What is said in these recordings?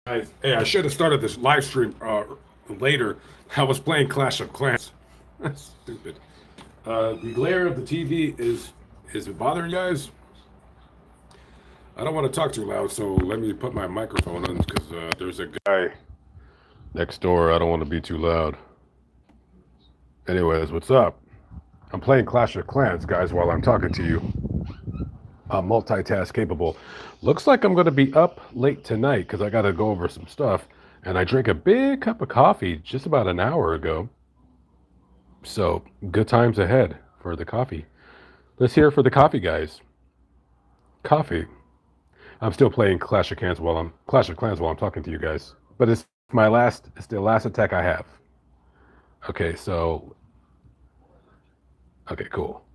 Hey, I should have started this live stream later. I was playing Clash of Clans. That's stupid. The glare of the TV is it bothering you guys? I don't want to talk too loud, so let me put my microphone on because there's a guy next door. I don't want to be too loud. Anyways, what's up? I'm playing Clash of Clans, guys, while I'm talking to you. I'm multitask capable. Looks like I'm going to be up late tonight because I got to go over some stuff. And I drank a big cup of coffee just about an hour ago. So good times ahead for the coffee. Let's hear it for the coffee guys. Coffee. I'm still playing Clash of Clans while I'm talking to you guys. But it's the last attack I have. Okay, so okay, cool.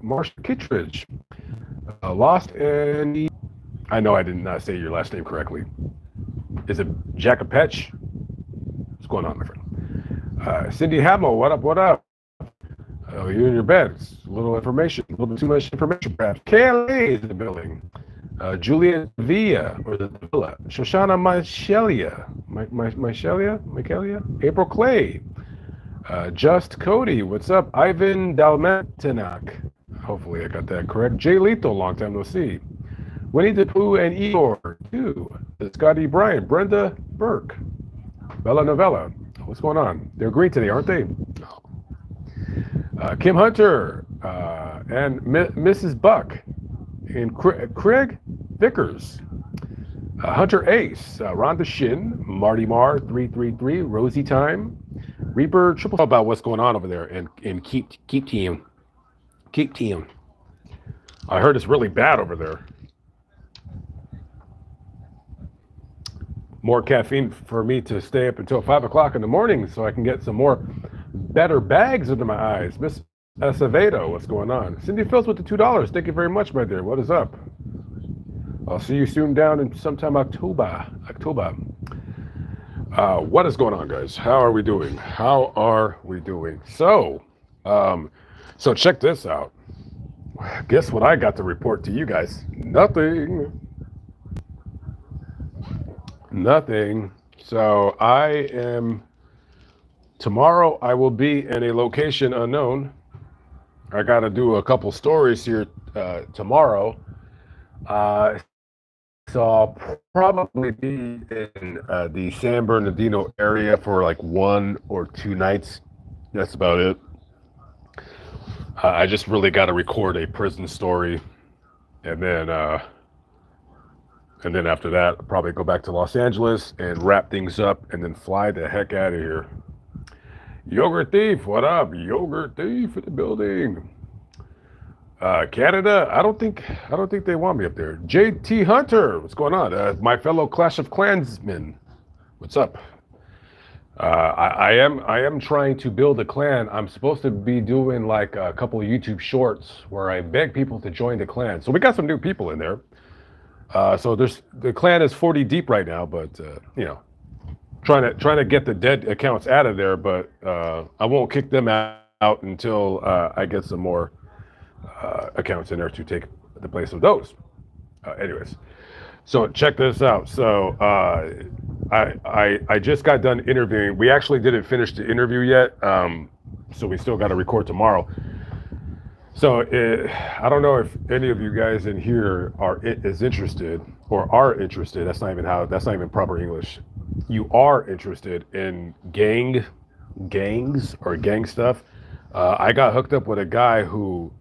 Marshall Kittredge. Lost any. I know I did not say your last name correctly. Is it Jacopetch? What's going on, my friend? Cindy Hamill, what up, what up? You in your bed. It's a little information, a little bit too much information, perhaps. Kelly is in the building. Juliet Villa, or the Villa. Shoshana Michelia? April Clay. Just Cody, what's up? Ivan Dalmatinak. Hopefully I got that correct. Jay Lethal, long time no see. Winnie the Pooh and Igor, too. Scotty Bryant, Brenda Burke, Bella Novella. What's going on? They're green today, aren't they? Kim Hunter and Mrs. Buck and Craig Vickers. Hunter Ace, Rhonda Shin, Marty Marr, 333, Rosie Time, Reaper, triple about what's going on over there, and keep team. I heard it's really bad over there. More caffeine for me to stay up until 5 o'clock in the morning so I can get some more better bags under my eyes. Miss Acevedo, what's going on? Cindy Phillips with the $2. Thank you very much, my dear. What is up? I'll see you soon down in sometime October. What is going on, guys? How are we doing? So check this out. Guess what I got to report to you guys? Nothing. So tomorrow I will be in a location unknown. I got to do a couple stories here tomorrow. So I'll probably be in the San Bernardino area for like 1 or 2 nights. That's about it. I just really got to record a prison story, and then after that, I'll probably go back to Los Angeles and wrap things up, and then fly the heck out of here. Yogurt Thief, what up? Yogurt Thief in the building. Canada, I don't think they want me up there. JT Hunter, what's going on? My fellow Clash of Clansmen, what's up? I am trying to build a clan. I'm supposed to be doing like a couple of YouTube shorts where I beg people to join the clan. So we got some new people in there. So the clan is 40 deep right now, but trying to get the dead accounts out of there. But I won't kick them out until I get some more accounts in there to take the place of those. Anyways, so check this out. So I just got done interviewing. We actually didn't finish the interview yet, so we still got to record tomorrow. So I don't know if any of you guys in here are interested. That's not even proper English. You are interested in gangs or gang stuff. I got hooked up with a guy who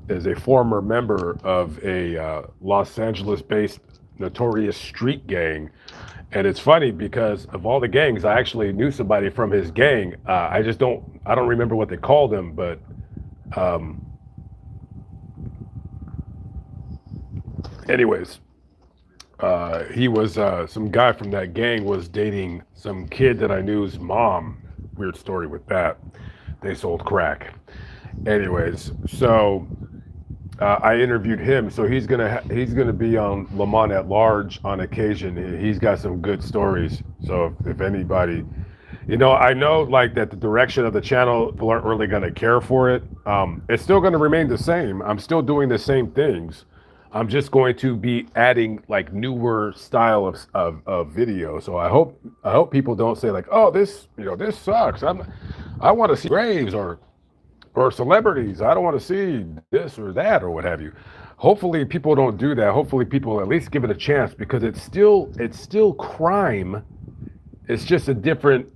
is a former member of a Los Angeles-based notorious street gang. And it's funny because of all the gangs, I actually knew somebody from his gang. I don't remember what they called him, but anyways, he was some guy from that gang was dating some kid that I knew's mom. Weird story with that. They sold crack. Anyways, so I interviewed him. So he's gonna be on Lamont at Large on occasion. He's got some good stories. So if anybody I know like that the direction of the channel, people aren't really going to care for it. It's still going to remain the same. I'm still doing the same things. I'm just going to be adding like newer style of video. So I hope people don't say like, oh, this sucks. I want to see graves or celebrities. I don't want to see this or that or what have you. Hopefully people don't do that. Hopefully people at least give it a chance because it's still crime. It's just a different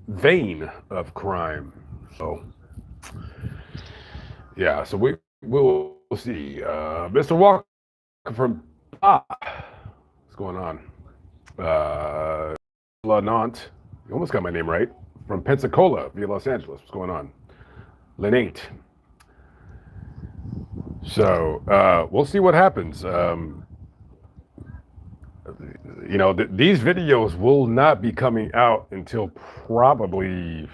vein of crime. So yeah, so we'll see. Mr. Walker from what's going on? La Nantes. You almost got my name right. From Pensacola via Los Angeles. What's going on? Lenate. So we'll see what happens. These videos will not be coming out until probably,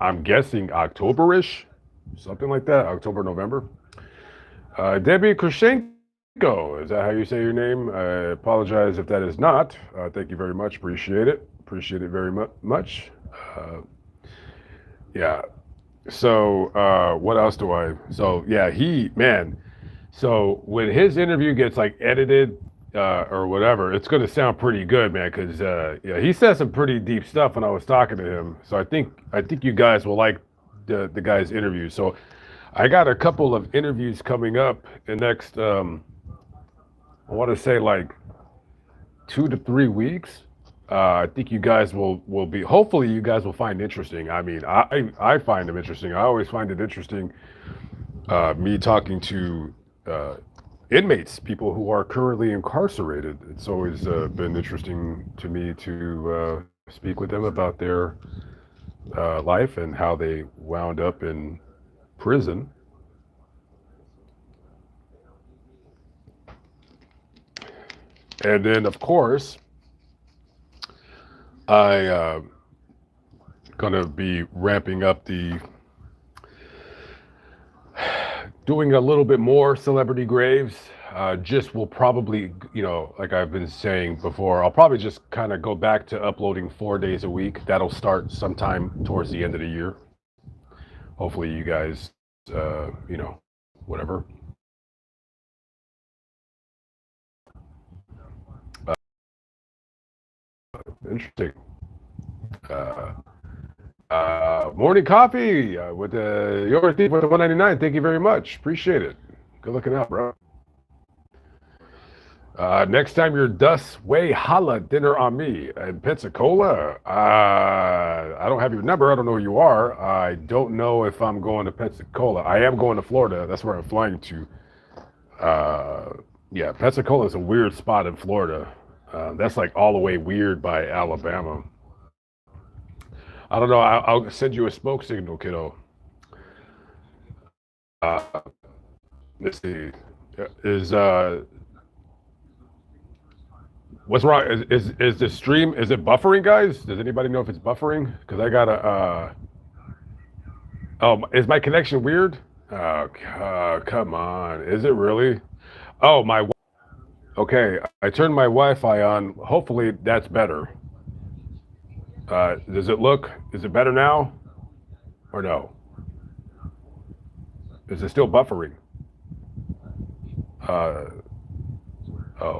I'm guessing, October-ish, something like that, October, November. Debbie Krushenko, is that how you say your name? I apologize if that is not. Thank you very much. Appreciate it. Appreciate it very much. Yeah. So what else do I? So yeah, So when his interview gets like edited or whatever, it's going to sound pretty good, man. Because yeah, he said some pretty deep stuff when I was talking to him. So I think you guys will like the guy's interview. So I got a couple of interviews coming up in next. I want to say like 2 to 3 weeks. I think you guys will be. Hopefully, you guys will find interesting. I mean, I find them interesting. I always find it interesting. Me talking to inmates, people who are currently incarcerated. It's always been interesting to me to speak with them about their life and how they wound up in prison. And then, of course, I gonna be ramping up doing a little bit more celebrity graves. Just will probably, like I've been saying before, I'll probably just kind of go back to uploading 4 days a week. That'll start sometime towards the end of the year. Hopefully, you guys, whatever. Interesting. Uh, Morning coffee with your thief with the 199. Thank you very much. Appreciate it. Good looking out, bro. Next time you're Dust Way, holla dinner on me in Pensacola. I don't have your number. I don't know who you are. I don't know if I'm going to Pensacola. I am going to Florida. That's where I'm flying to. Yeah, Pensacola is a weird spot in Florida. That's like all the way weird by Alabama. I don't know. I'll send you a smoke signal, kiddo. Uh, let's see. Is what's wrong? Is the stream? Is it buffering, guys? Does anybody know if it's buffering? Because I gotta. Oh, is my connection weird? Oh, come on. Is it really? Oh, Okay, I turned my Wi-Fi on. Hopefully that's better. Does it look? Is it better now, or no? Is it still buffering? Uh,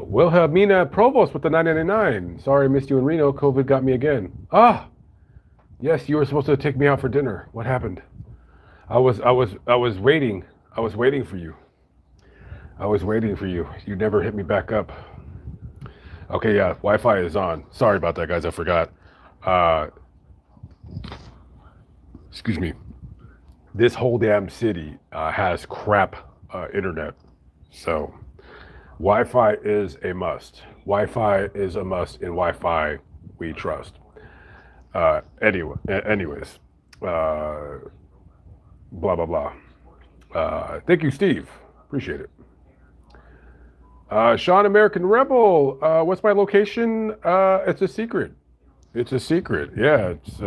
Wilhelmina Provost with the 999. Sorry, I missed you in Reno. COVID got me again. Ah, yes, you were supposed to take me out for dinner. What happened? I was waiting. I was waiting for you. I was waiting for you. You never hit me back up. Okay, yeah, Wi-Fi is on. Sorry about that, guys. I forgot. Uh, excuse me. This whole damn city has crap internet, so Wi-Fi is a must. Wi-Fi is a must. In Wi-Fi, we trust. Anyways, blah blah blah. Thank you, Steve. Appreciate it. Sean American Rebel. What's my location? It's a secret. It's a secret. Yeah, it's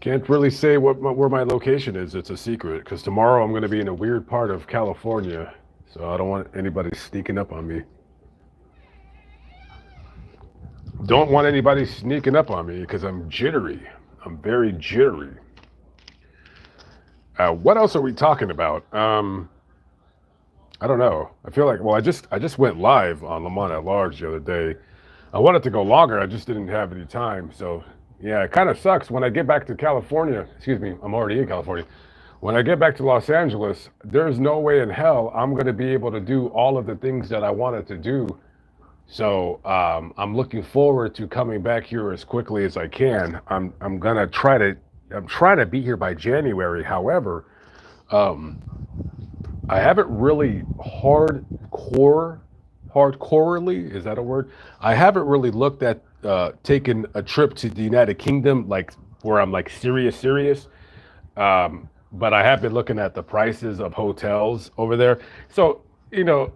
can't really say where my location is. It's a secret because tomorrow I'm going to be in a weird part of California, so I don't want anybody sneaking up on me. Don't want anybody sneaking up on me because I'm jittery. I'm very jittery. What else are we talking about? I don't know. I feel like, well, I just went live on Le Mans at Large the other day. I wanted to go longer. I just didn't have any time. So yeah, it kind of sucks when I get back to California. Excuse me, I'm already in California. When I get back to Los Angeles, there's no way in hell I'm going to be able to do all of the things that I wanted to do. So I'm looking forward to coming back here as quickly as I can. I'm gonna try to I'm trying to be here by January. However, um, I haven't really hardcorely, is that a word? I haven't really looked at taking a trip to the United Kingdom, like where I'm like serious. But I have been looking at the prices of hotels over there. So, you know,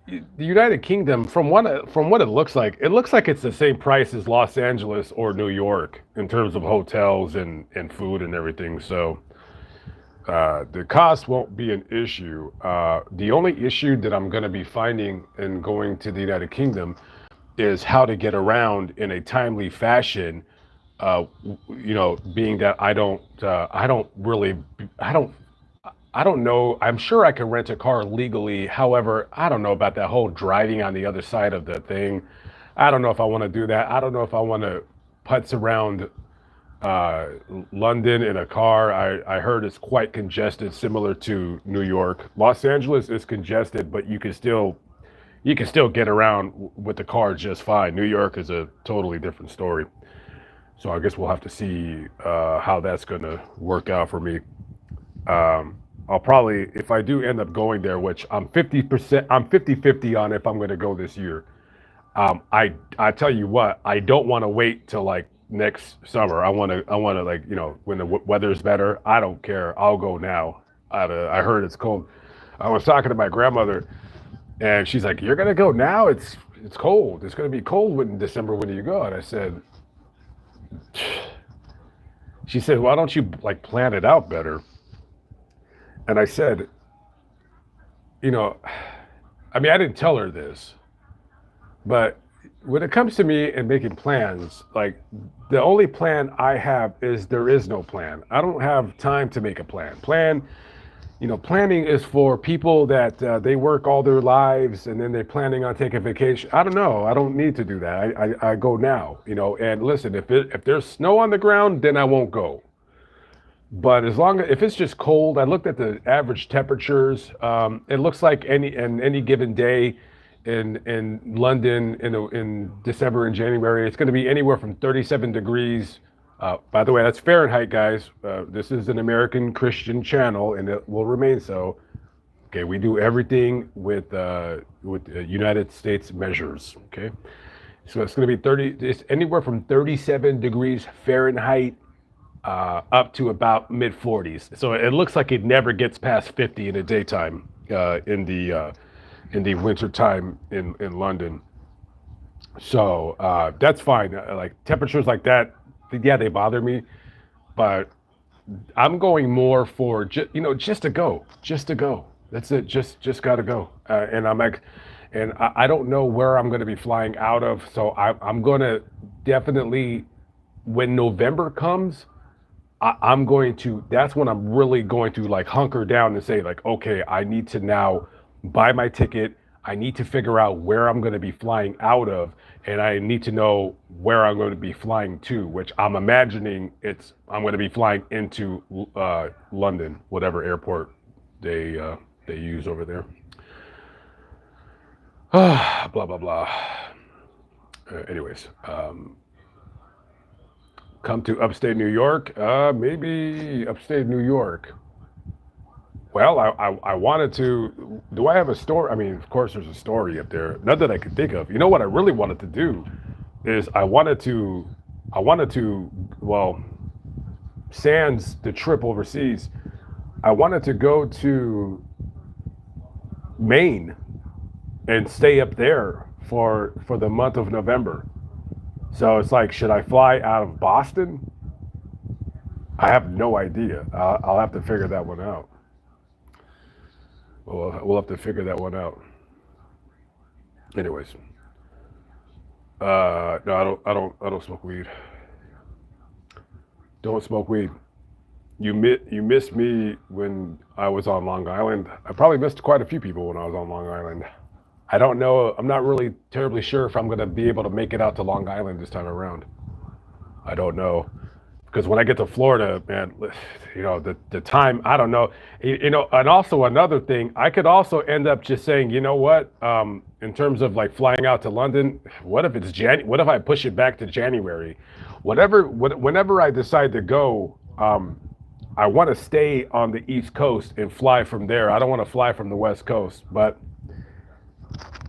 the United Kingdom, from what it looks like it's the same price as Los Angeles or New York in terms of hotels and food and everything. So the cost won't be an issue. The only issue that I'm going to be finding in going to the United Kingdom is how to get around in a timely fashion. Being that I don't know. I'm sure I can rent a car legally. However, I don't know about that whole driving on the other side of the thing. I don't know if I want to do that. I don't know if I want to putz around uh, London in a car. I heard it's quite congested, similar to New York. Los Angeles is congested, but you can still get around with the car just fine. New York is a totally different story. So I guess we'll have to see how that's going to work out for me. I'll probably, if I do end up going there, which I'm 50-50 on if I'm going to go this year. I tell you what, I don't want to wait till like next summer. I want to like when the weather's better. I don't care. I'll go now. I heard it's cold. I was talking to my grandmother, and she's like, "You're gonna go now? It's cold. It's gonna be cold in December when you go." And I said, she said, "Why don't you like plan it out better?" And I said, you know, I mean, I didn't tell her this, but when it comes to me and making plans, like the only plan I have is there is no plan. I don't have time to make a plan. Planning is for people that they work all their lives and then they're planning on taking vacation. I don't know. I don't need to do that. I go now, and listen, if there's snow on the ground, then I won't go. But as long as if it's just cold, I looked at the average temperatures. It looks like any given day in London in December and January, it's going to be anywhere from 37 degrees. By the way, that's Fahrenheit, guys. This is an American Christian channel, and it will remain so. Okay, we do everything with United States measures. Okay, so it's going to be 30. It's anywhere from 37 degrees Fahrenheit up to about mid 40s. So it looks like it never gets past 50 in the daytime in the winter time in London. So that's fine. Like temperatures like that, yeah, they bother me, but I'm going more for just to go, just to go. That's it. Just gotta go. And I don't know where I'm going to be flying out of. So I'm going to definitely, when November comes, I'm going to, that's when I'm really going to like hunker down and say like, okay, I need to now buy my ticket. I need to figure out where I'm going to be flying out of, and I need to know where I'm going to be flying to, which I'm imagining I'm going to be flying into London, whatever airport they use over there. Blah blah blah. Anyways, come to upstate New York. Maybe upstate New York. Well, I wanted to. Do I have a story? I mean, of course, there's a story up there. Not that I could think of. You know what I really wanted to do is well, sans the trip overseas, I wanted to go to Maine and stay up there for the month of November. So it's like, should I fly out of Boston? I have no idea. I'll have to figure that one out. We'll have to figure that one out. Anyways, No, I don't smoke weed. Don't smoke weed. You missed me when I was on Long Island. I probably missed quite a few people when I was on Long Island. I don't know. I'm not really terribly sure if I'm gonna be able to make it out to Long Island this time around. I don't know because when I get to Florida, man, the time I don't know. And also another thing, I could also end up just saying, you know what? In terms of like flying out to London, what if it's What if I push it back to January? Whenever I decide to go, I want to stay on the East Coast and fly from there. I don't want to fly from the West Coast, but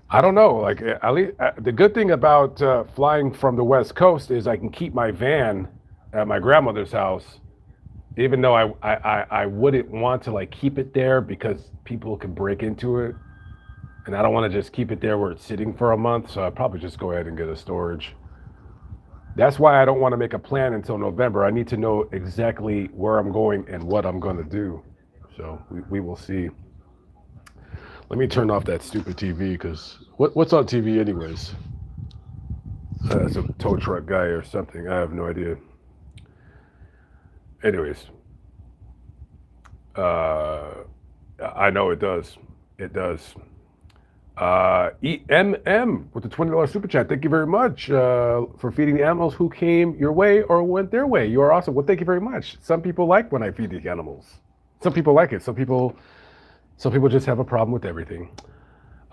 I don't know. Like at least, the good thing about flying from the West Coast is I can keep my van at my grandmother's house, even though I wouldn't want to like keep it there because people can break into it, and I don't want to just keep it there where it's sitting for a month. So I'd probably just go ahead and get a storage. That's why I don't want to make a plan until November. I need to know exactly where I'm going and what I'm going to do. So we will see. Let me turn off that stupid TV because what's on TV anyways? It's a tow truck guy or something. I have no idea. Anyways, I know it does. It does. EMM with the $20 super chat. Thank you very much for feeding the animals who came your way or went their way. You are awesome. Well, thank you very much. Some people like when I feed the animals. Some people like it. Some people just have a problem with everything.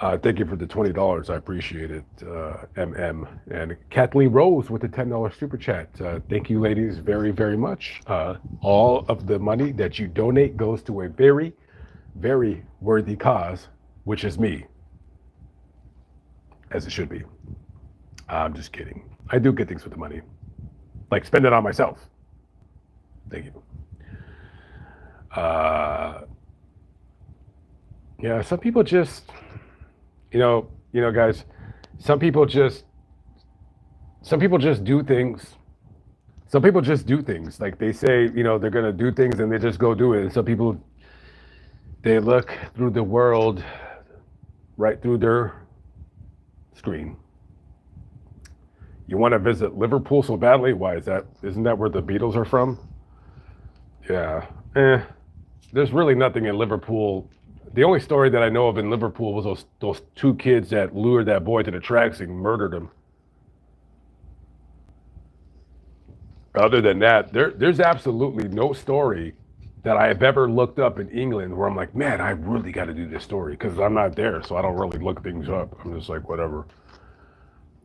Thank you for the $20. I appreciate it, MM. And Kathleen Rose with the $10 super chat. Thank you, ladies, very, very much. All of the money that you donate goes to a very, very worthy cause, which is me. As it should be. I'm just kidding. I do good things with the money. Like spend it on myself. Thank you. Yeah, some people just, guys, some people just do things. Some people just do things. Like they say, they're going to do things and they just go do it. And some people, they look through the world right through their screen. You want to visit Liverpool so badly? Why is that? Isn't that where the Beatles are from? Yeah. There's really nothing in Liverpool. The only story that I know of in Liverpool was those two kids that lured that boy to the tracks and murdered him. Other than that, there's absolutely no story that I have ever looked up in England where I'm like, man, I really got to do this story because I'm not there, so I don't really look things up. I'm just like, whatever.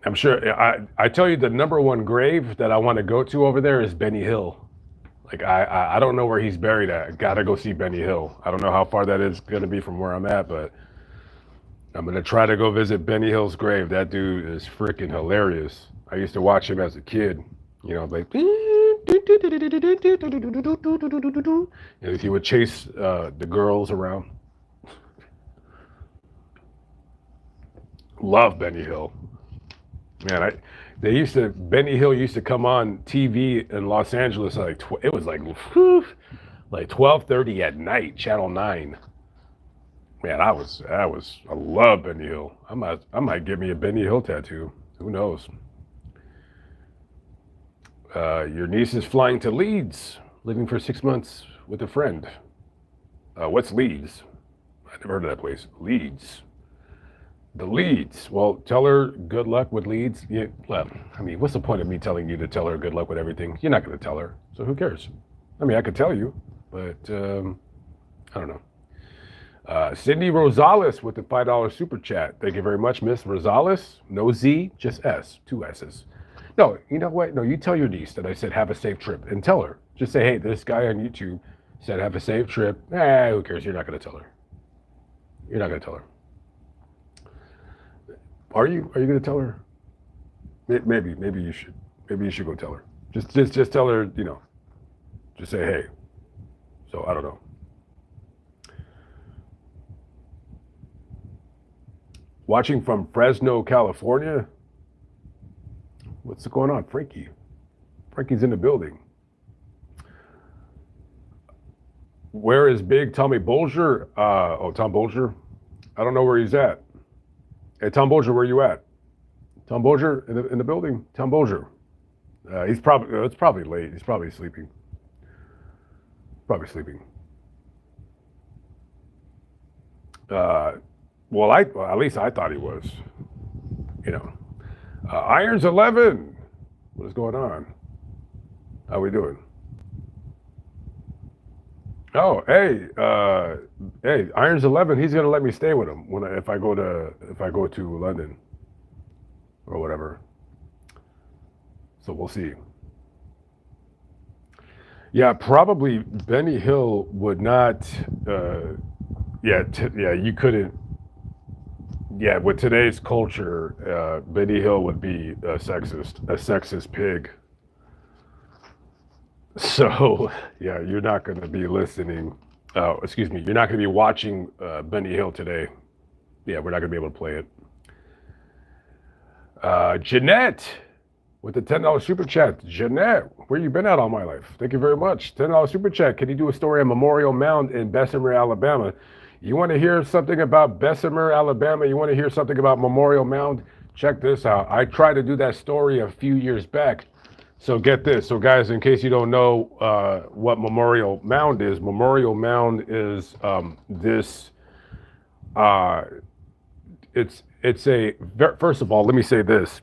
I'm sure. I tell you, the number one grave that I want to go to over there is Benny Hill. Like I don't know where he's buried at. Got to go see Benny Hill. I don't know how far that is going to be from where I'm at, but I'm going to try to go visit Benny Hill's grave. That dude is freaking hilarious. I used to watch him as a kid. Like. And he would chase the girls around. Love Benny Hill. Man, Benny Hill used to come on TV in Los Angeles. It was like 12:30 at night, Channel 9. Man, I love Benny Hill. I might get me a Benny Hill tattoo. Who knows? Your niece is flying to Leeds, living for 6 months with a friend. What's Leeds? I never heard of that place. Leeds. The Leeds. Well, tell her good luck with Leeds. Yeah, well, I mean, what's the point of me telling you to tell her good luck with everything? You're not going to tell her, so who cares? I mean, I could tell you, but I don't know. Cindy Rosales with the $5 super chat. Thank you very much, Miss Rosales. No Z, just S, 2 S's. No, you know what? No, you tell your niece that I said have a safe trip and tell her. Just say, hey, this guy on YouTube said have a safe trip. Who cares? You're not going to tell her. You're not going to tell her. Are you going to tell her? Maybe you should. Maybe you should go tell her. Just tell her, just say, hey. So I don't know. Watching from Fresno, California. What's going on, Frankie? Frankie's in the building. Where is Big Tommy Bolger? Tom Bolger. I don't know where he's at. Hey, Tom Bolger, where you at? Tom Bozier in the building. Tom Bozier. He's probably it's probably late. He's probably sleeping. Probably sleeping. Well, at least I thought he was. You know, Irons 11. What is going on? How we doing? Oh, hey, Irons 11. He's gonna let me stay with him if I go to London or whatever. So we'll see. Yeah, probably Benny Hill would not. Yeah, you couldn't. Yeah, with today's culture, Benny Hill would be a sexist pig. So, yeah, you're not going to be listening. Excuse me, you're not going to be watching Benny Hill today. Yeah, we're not going to be able to play it. Jeanette with the $10 super chat. Jeanette, where you been at all my life? Thank you very much. $10 super chat. Can you do a story on Memorial Mound in Bessemer, Alabama? You want to hear something about Bessemer, Alabama? You want to hear something about Memorial Mound? Check this out. I tried to do that story a few years back. So get this. So guys, in case you don't know what Memorial Mound is this. It's a. First of all, let me say this.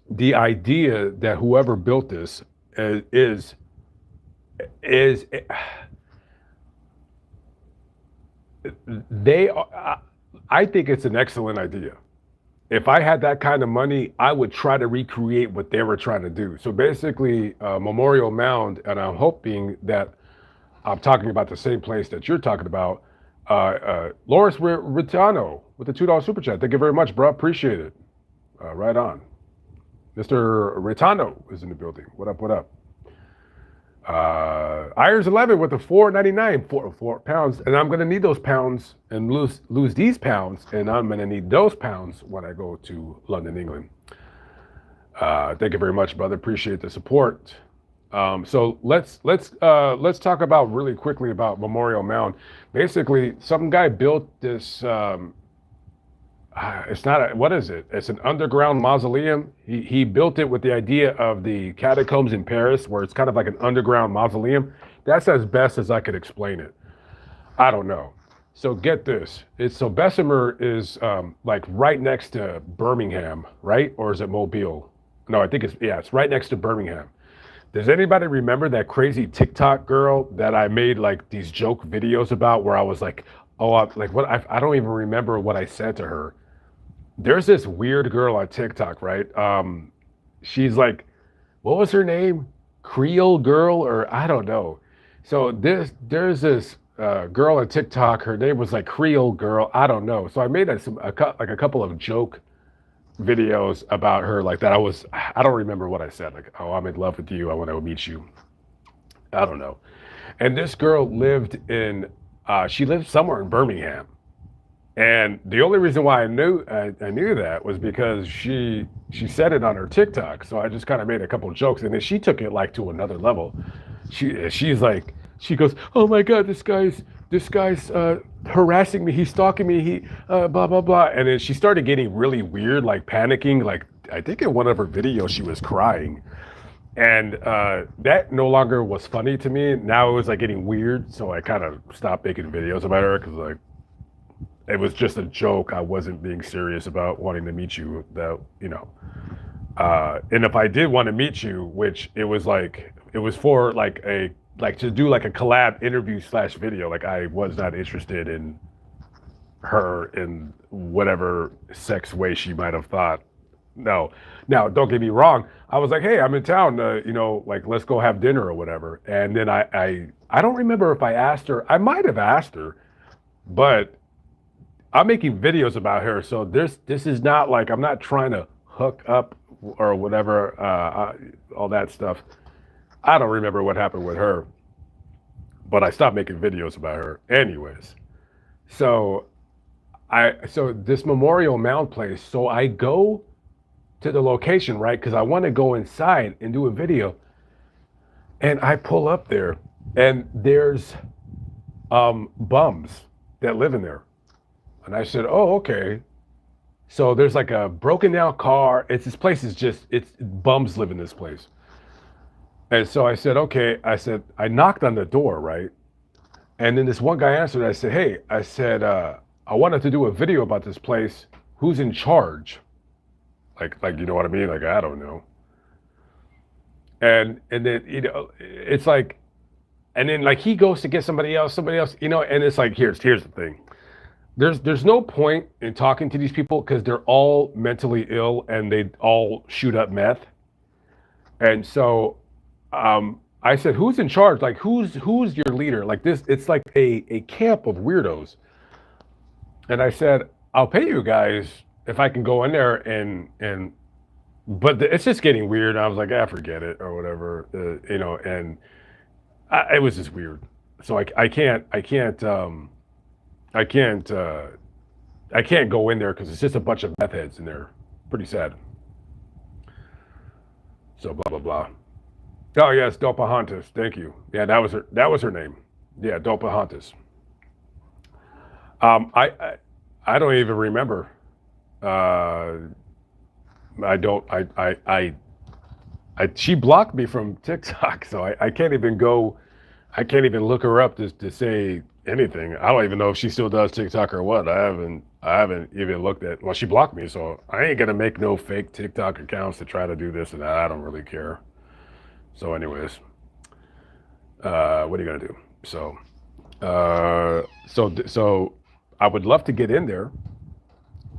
The idea that whoever built this is they are, I think it's an excellent idea. If I had that kind of money, I would try to recreate what they were trying to do. So basically, Memorial Mound, and I'm hoping that I'm talking about the same place that you're talking about. Loris Ritano with the $2 super chat. Thank you very much, bro. Appreciate it. Right on. Mr. Ritano is in the building. What up, what up? Irons 11 with the $4.99, 4 pounds, and I'm gonna need those pounds and lose these pounds, and I'm gonna need those pounds when I go to London, England. Thank you very much, brother. Appreciate the support. So let's talk about really quickly about Memorial Mound. Basically, some guy built this. It's not what is it? It's an underground mausoleum. He built it with the idea of the catacombs in Paris, where it's kind of like an underground mausoleum. That's as best as I could explain it. I don't know. So get this. So Bessemer is like right next to Birmingham, right? Or is it Mobile? No, I think it's right next to Birmingham. Does anybody remember that crazy TikTok girl that I made like these joke videos about, where I was like, I don't even remember what I said to her. There's this weird girl on TikTok, right? She's like, what was her name? Creole girl, or I don't know. So there's this girl on TikTok. Her name was like Creole girl. I don't know. So I made a couple of joke videos about her like that. I don't remember what I said. Like, oh, I'm in love with you. I want to meet you. I don't know. And this girl she lived somewhere in Birmingham. And the only reason why I knew that was because she said it on her TikTok. So I just kind of made a couple of jokes, and then she took it like to another level. She goes, oh my God, this guy's harassing me. He's stalking me. He blah blah blah. And then she started getting really weird, like panicking. Like I think in one of her videos she was crying, and that no longer was funny to me. Now it was like getting weird. So I kind of stopped making videos about her because like. It was just a joke. I wasn't being serious about wanting to meet you. And if I did want to meet you, which it was for to do like a collab interview / video. Like I was not interested in her in whatever sex way she might have thought. No. Now, don't get me wrong. I was like, hey, I'm in town. Like let's go have dinner or whatever. And then I don't remember if I asked her. I might have asked her, but. I'm making videos about her, so this is not like I'm not trying to hook up or whatever, all that stuff. I don't remember what happened with her, but I stopped making videos about her anyways. So this Memorial Mound place, so I go to the location, right? Because I want to go inside and do a video. And I pull up there and there's bums that live in there. And I said, oh, okay. So there's like a broken down car. This place is just, it's bums live in this place. And so I said, okay. I said, I knocked on the door, right? And then this one guy answered. I said, hey, I said, I wanted to do a video about this place. Who's in charge? Like you know what I mean? Like, I don't know. And then, it's like, and then like he goes to get somebody else, and it's like, here's the thing. There's no point in talking to these people because they're all mentally ill and they all shoot up meth. And so I said, who's in charge? Like, who's your leader? Like this, it's like a camp of weirdos. And I said, I'll pay you guys if I can go in there but it's just getting weird. I was like, forget it or whatever, and it was just weird. So I can't, I can't go in there because it's just a bunch of meth heads in there. Pretty sad. So blah blah blah. Oh yes, Dopahontas. Thank you. Yeah, that was her. That was her name. Yeah, Dopahontas. Um, I, I I don't even remember. Uh, I don't. She blocked me from TikTok, so I can't even go. I can't even look her up to say anything. I don't even know if she still does TikTok or what. I haven't even looked at. Well, she blocked me, so I ain't gonna make no fake TikTok accounts to try to do this and that. I don't really care. So, anyways, what are you gonna do? So I would love to get in there.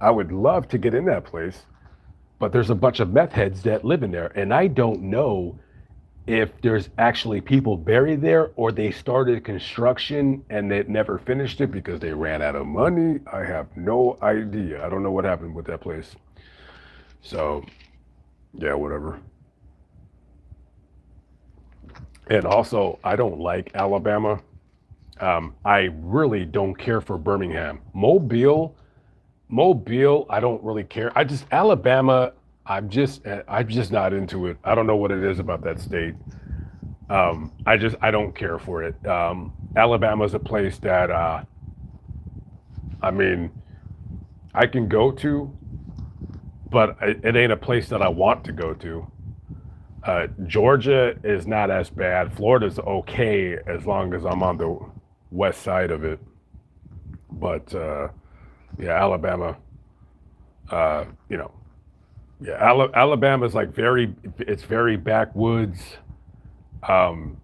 I would love to get in that place, but there's a bunch of meth heads that live in there, and I don't know if there's actually people buried there or they started construction and they never finished it because they ran out of money. I have no idea. I don't know what happened with that place. So, yeah, whatever. And also, I don't like Alabama. I really don't care for Birmingham. Mobile, I don't really care. Alabama, I'm just not into it. I don't know what it is about that state. I don't care for it. Alabama's a place that, I mean, I can go to, but it ain't a place that I want to go to. Georgia is not as bad. Florida's okay as long as I'm on the west side of it. But yeah, Alabama, uh, you know, yeah, Alabama's like it's very backwoods. Um,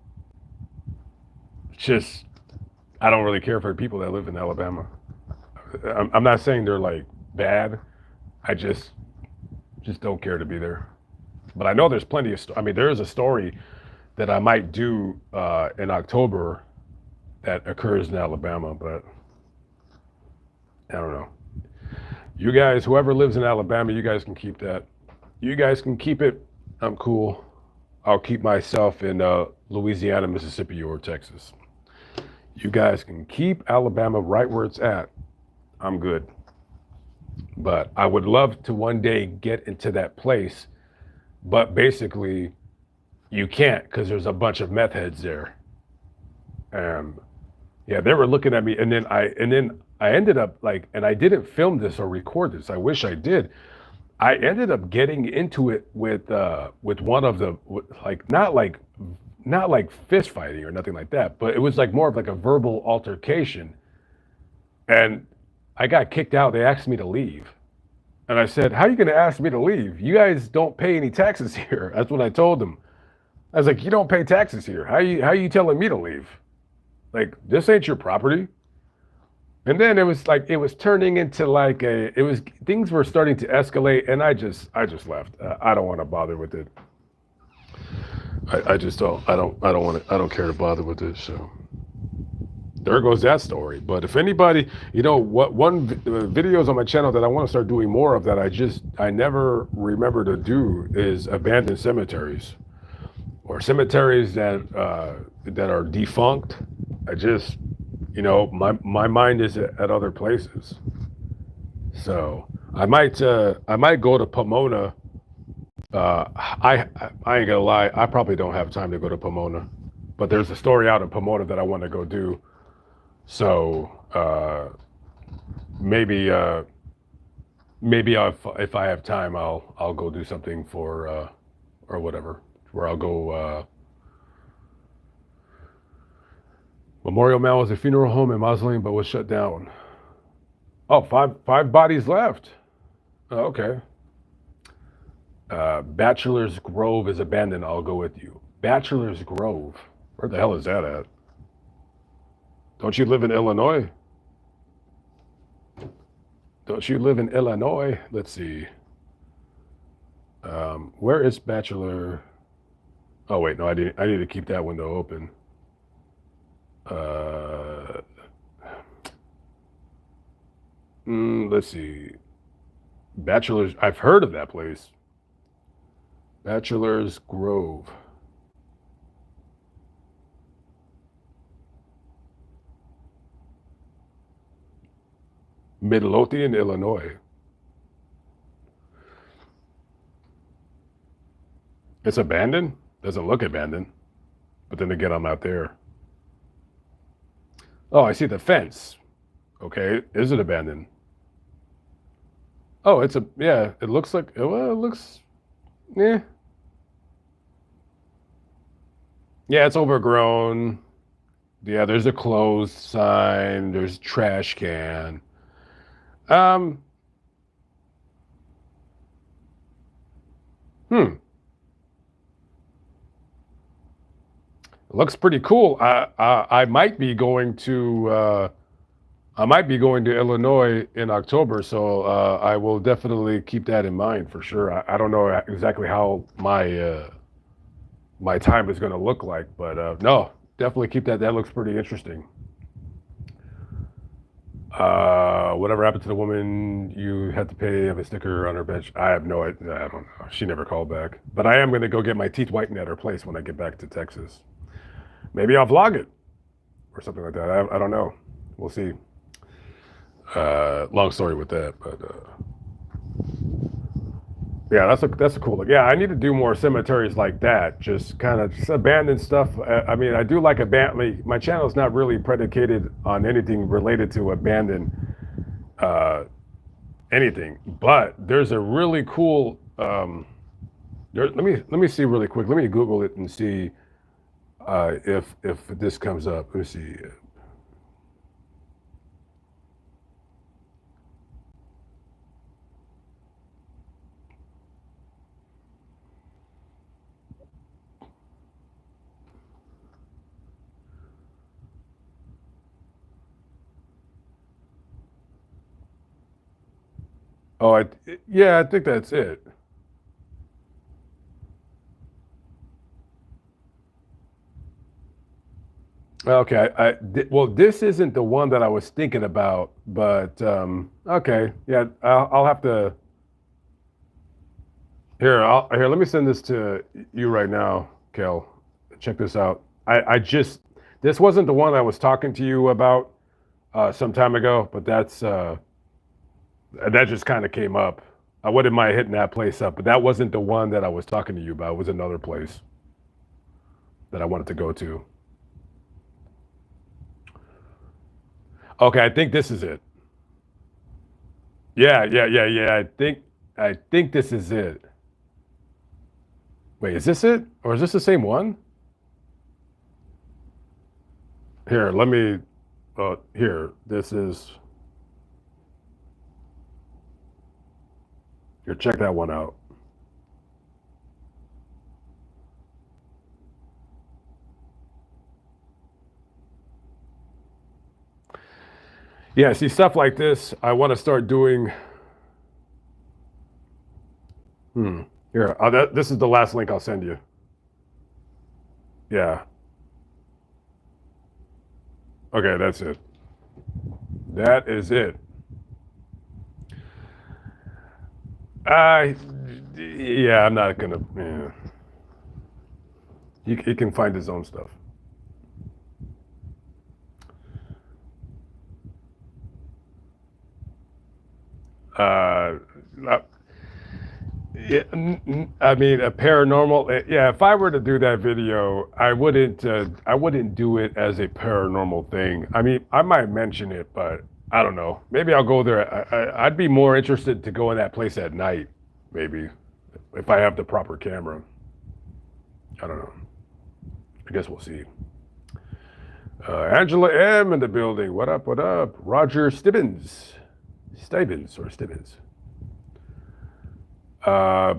it's just, I don't really care for people that live in Alabama. I'm not saying they're like bad. I just don't care to be there. But I know there's plenty of. I mean, there is a story that I might do in October that occurs in Alabama, but I don't know. You guys, whoever lives in Alabama, you guys can keep that. You guys can keep it. I'm cool. I'll keep myself in Louisiana, Mississippi, or Texas. You guys can keep Alabama right where it's at. I'm good. But I would love to one day get into that place. But basically, you can't because there's a bunch of meth heads there. And yeah, they were looking at me, and then I ended up like, and I didn't film this or record this. I wish I did. I ended up getting into it with one of the like not like fist fighting or nothing like that, but it was like more of like a verbal altercation, and I got kicked out. They asked me to leave, and I said, "How are you going to ask me to leave? You guys don't pay any taxes here." That's what I told them. I was like, "You don't pay taxes here. How you telling me to leave? Like this ain't your property." And then it was like it was turning into like it was things were starting to escalate, and I just left. I don't want to bother with it. I just don't. I don't want to. I don't care to bother with it. So there goes that story. But if anybody, what videos on my channel that I want to start doing more of that I never remember to do is abandoned cemeteries or cemeteries that are defunct. I just my mind is at other places. So I might go to Pomona. I ain't gonna lie, I probably don't have time to go to Pomona, but there's a story out in Pomona that I want to go do. So maybe maybe if I have time, I'll go do something for or whatever, where I'll go. Memorial Mound was a funeral home and mausoleum, but was shut down. Oh, five bodies left. Oh, okay. Bachelor's Grove is abandoned. I'll go with you. Bachelor's Grove. Where the hell is that at? Don't you live in Illinois? Don't you live in Illinois? Let's see. Where is Bachelor? Oh wait, no, I need to keep that window open. Let's see. Bachelor's. I've heard of that place. Bachelor's Grove. Midlothian, Illinois. It's abandoned? Doesn't look abandoned. But then again, I'm not there. Oh, I see the fence. Okay, is it abandoned? Oh, yeah, it looks like, well, it looks, yeah. Yeah, it's overgrown. Yeah, there's a closed sign. There's a trash can. Um, hmm. It looks pretty cool. I might be going to Illinois in October, so I will definitely keep that in mind for sure. I don't know exactly how my time is going to look like, but no, definitely keep that. That looks pretty interesting. Whatever happened to the woman you had to pay of a sticker on her bench? I have no idea. I don't know. She never called back. But I am going to go get my teeth whitened at her place when I get back to Texas. Maybe I'll vlog it or something like that. I don't know. We'll see. Long story with that, but yeah, that's a cool look. Yeah, I need to do more cemeteries like that. Just kind of just abandoned stuff. I mean, I do like my channel is not really predicated on anything related to abandoned anything, but there's a really cool. Let me see really quick. Let me Google it and see if this comes up. Let me see. Oh, yeah, I think that's it. Okay, well, this isn't the one that I was thinking about, but okay, yeah, I'll have to. Here. Let me send this to you right now, Kel. Check this out. This wasn't the one I was talking to you about some time ago, but that just kind of came up. I wouldn't mind hitting that place up, but that wasn't the one that I was talking to you about. It was another place that I wanted to go to. Okay, I think this is it. Yeah. I think this is it. Wait, is this it? Or is this the same one? Here, let me here. This is here, check that one out. Yeah, see stuff like this, I want to start doing. Here, this is the last link I'll send you. Yeah. Okay, that's it. That is it. I, yeah, I'm not gonna. Yeah. He can find his own stuff. Uh, yeah, I mean, a paranormal. Yeah, if I were to do that video, I wouldn't. I wouldn't do it as a paranormal thing. I mean, I might mention it, but I don't know. Maybe I'll go there. I'd be more interested to go in that place at night, maybe, if I have the proper camera. I don't know. I guess we'll see. Angela M in the building. What up? What up? Roger Stibbins. Stibbins.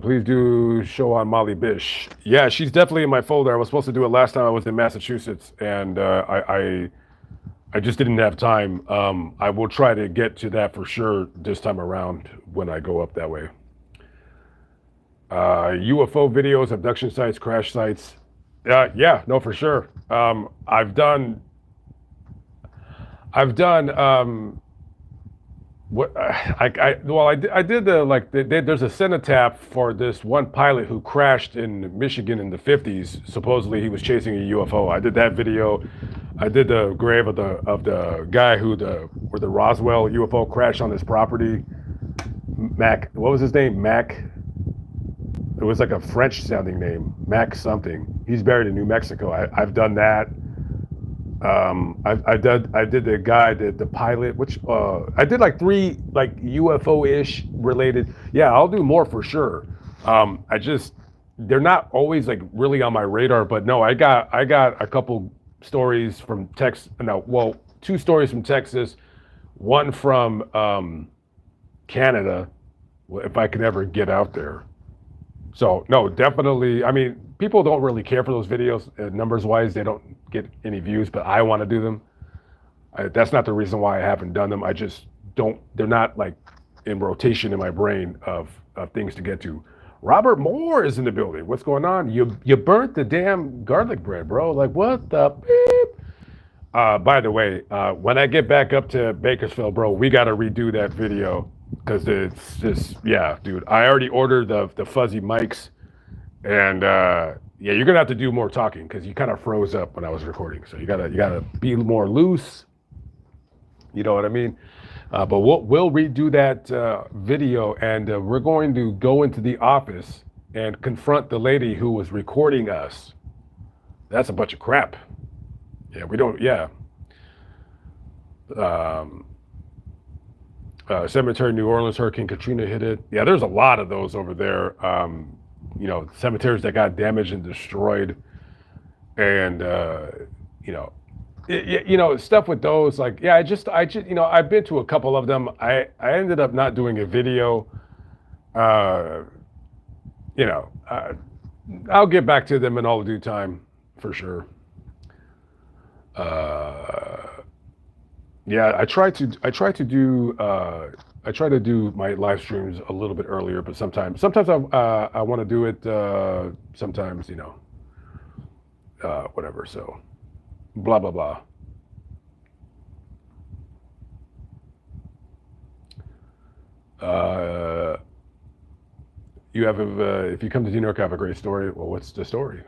Please do show on Molly Bish. Yeah, she's definitely in my folder. I was supposed to do it last time I was in Massachusetts, and I just didn't have time. I will try to get to that for sure this time around when I go up that way. UFO videos, abduction sites, crash sites. Yeah, no, for sure. I've done what I did there's a cenotaph for this one pilot who crashed in Michigan in the 50s. Supposedly he was chasing a UFO. I did that video. I did the grave of the guy where the Roswell UFO crashed on his property. Mac, what was his name? Mac. It was like a French sounding name, Mac something. He's buried in New Mexico. I've done that. I did the guy, the pilot, which I did like 3 like UFO-ish related. Yeah, I'll do more for sure. They're not always like really on my radar, but no, I got a couple stories from Texas. No, well, 2 stories from Texas, one from Canada, if I could ever get out there. So no, definitely. I mean, people don't really care for those videos. Numbers wise, they don't get any views, but I want to do them. That's not the reason why I haven't done them. I just don't. They're not like in rotation in my brain of things to get to. Robert Moore is in the building. What's going on? You burnt the damn garlic bread, bro. Like what the beep? By the way, when I get back up to Bakersfield, bro, we got to redo that video. Because it's just, yeah, dude. I already ordered the fuzzy mics, and yeah, you're gonna have to do more talking because you kind of froze up when I was recording. So you gotta be more loose. You know what I mean? But we'll redo that video, and we're going to go into the office and confront the lady who was recording us. That's a bunch of crap. Yeah, we don't. Yeah. Cemetery, New Orleans, Hurricane Katrina hit it. Yeah, there's a lot of those over there. Cemeteries that got damaged and destroyed, and stuff with those. Like, yeah, I've been to a couple of them. I ended up not doing a video. I'll get back to them in all due time, for sure. Yeah, I try to do my live streams a little bit earlier, but sometimes I want to do it. Sometimes whatever. So, blah blah blah. If you come to New York, I have a great story. Well, what's the story?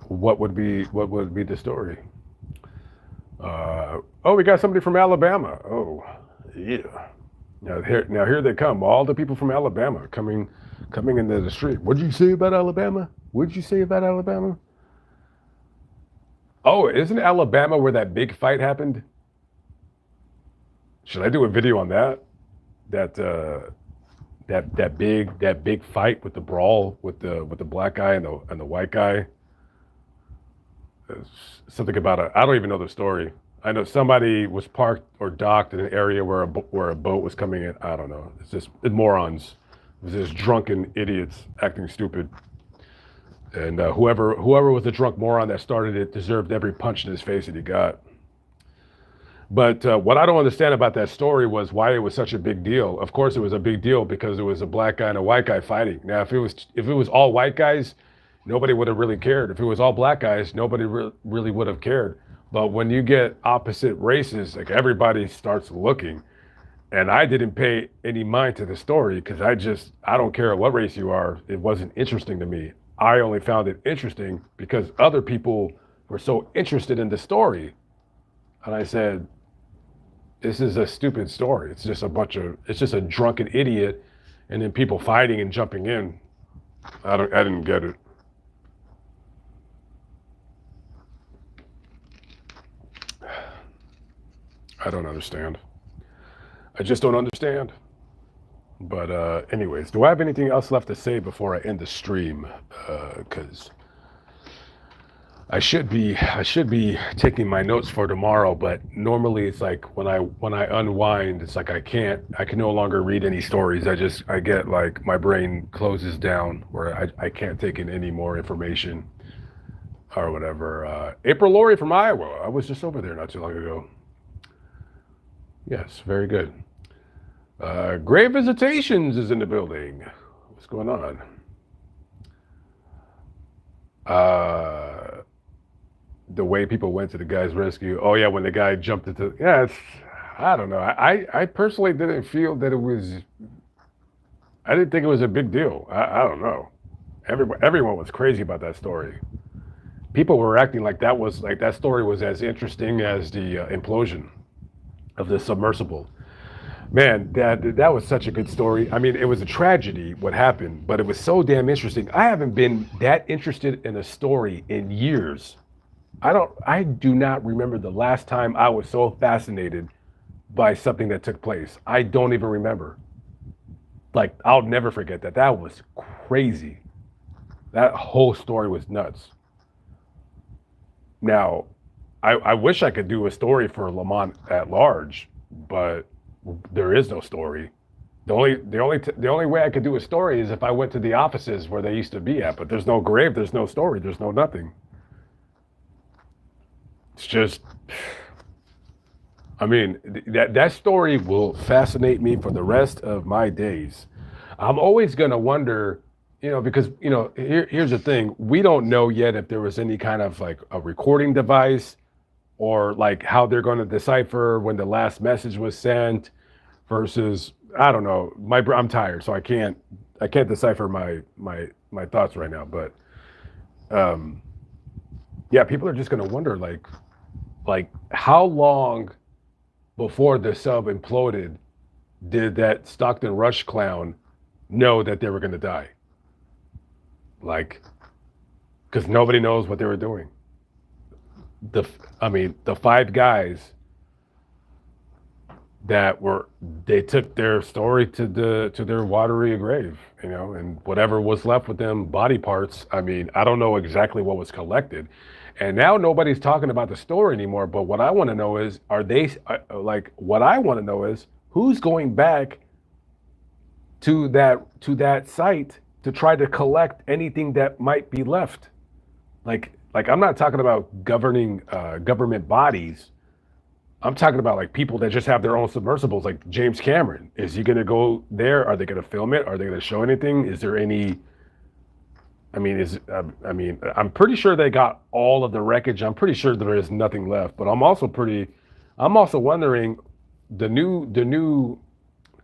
What would be the story? We got somebody from Alabama. Oh, yeah. Now here they come. All the people from Alabama coming into the street. What did you say about Alabama? What did you say about Alabama? Oh, isn't Alabama where that big fight happened? Should I do a video on that? That big fight with the brawl with the black guy and the white guy. Something about I don't even know the story. I know somebody was parked or docked in an area where a boat was coming in. I don't know. It's just morons. It was just drunken idiots acting stupid. And whoever was the drunk moron that started it deserved every punch in his face that he got. But what I don't understand about that story was why it was such a big deal. Of course, it was a big deal because it was a black guy and a white guy fighting. Now, if it was all white guys, nobody would have really cared. If it was all black guys, nobody really would have cared. But when you get opposite races, like everybody starts looking. And I didn't pay any mind to the story because I don't care what race you are. It wasn't interesting to me. I only found it interesting because other people were so interested in the story. And I said, this is a stupid story. It's just a drunken idiot and then people fighting and jumping in. I didn't get it. I don't understand. I just don't understand. But anyways, do I have anything else left to say before I end the stream? Because I should be taking my notes for tomorrow, but normally it's like when I unwind, it's like I can no longer read any stories. I get like my brain closes down where I can't take in any more information or whatever. April Laurie from Iowa. I was just over there not too long ago. Yes, very good. Grave Visitations is in the building. What's going on? The way people went to the guy's rescue. Oh yeah, when the guy jumped into I don't know. I personally didn't feel that it was. I didn't think it was a big deal. I don't know. Everyone was crazy about that story. People were acting like that story was as interesting as the implosion of the submersible. Man, that was such a good story. I mean, it was a tragedy what happened, but it was so damn interesting. I haven't been that interested in a story in years. I do not remember the last time I was so fascinated by something that took place. I don't even remember. Like, I'll never forget that. That was crazy. That whole story was nuts. Now, I wish I could do a story for Lamont at large, but there is no story. The only way I could do a story is if I went to the offices where they used to be at, but there's no grave, there's no story, there's no nothing. It's just, I mean, that story will fascinate me for the rest of my days. I'm always going to wonder, because, here's the thing. We don't know yet if there was any kind of like a recording device or like how they're going to decipher when the last message was sent versus, I don't know. I'm tired, so I can't decipher my thoughts right now. But yeah, people are just going to wonder like how long before the sub imploded did that Stockton Rush clown know that they were going to die? Like, because nobody knows what they were doing. The five guys they took their story to their watery grave, and whatever was left with them, body parts. I mean, I don't know exactly what was collected. And now nobody's talking about the story anymore. But what I want to know is, what I want to know is who's going back to that site to try to collect anything that might be left. Like I'm not talking about governing government bodies. I'm talking about like people that just have their own submersibles, like James Cameron. Is he going to go there? Are they going to film it? Are they going to show anything? Is there any? I'm pretty sure they got all of the wreckage. I'm pretty sure there is nothing left. But I'm also wondering the new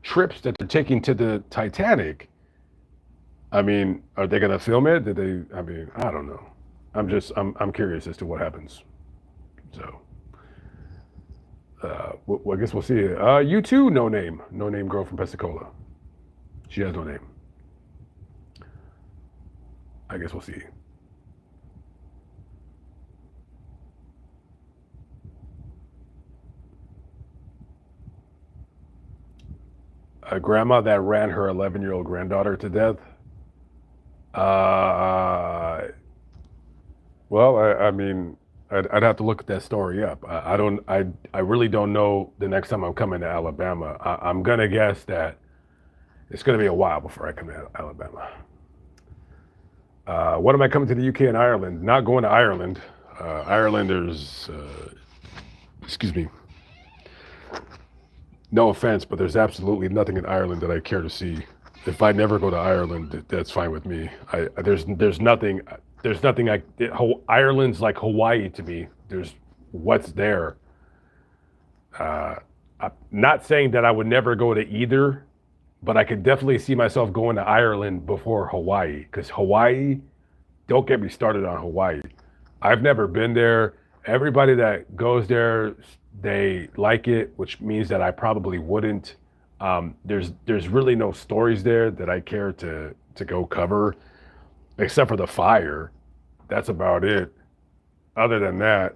trips that they're taking to the Titanic. I mean, are they going to film it? I don't know. I'm curious as to what happens. So, I guess we'll see. You too, no name girl from Pensacola. She has no name. I guess we'll see. A grandma that ran her 11-year-old granddaughter to death. Well, I mean, I'd have to look at that story up. I really don't know the next time I'm coming to Alabama. I'm gonna guess that it's gonna be a while before I come to Alabama. When am I coming to the UK and Ireland? Not going to Ireland. Irelanders, excuse me. No offense, but there's absolutely nothing in Ireland that I care to see. If I never go to Ireland, that's fine with me. There's nothing. Ireland's like Hawaii to me. There's what's there. I'm not saying that I would never go to either, but I could definitely see myself going to Ireland before Hawaii. Because Hawaii, don't get me started on Hawaii. I've never been there. Everybody that goes there, they like it, which means that I probably wouldn't. There's really no stories there that I care to go cover, except for the fire. That's about it. Other than that,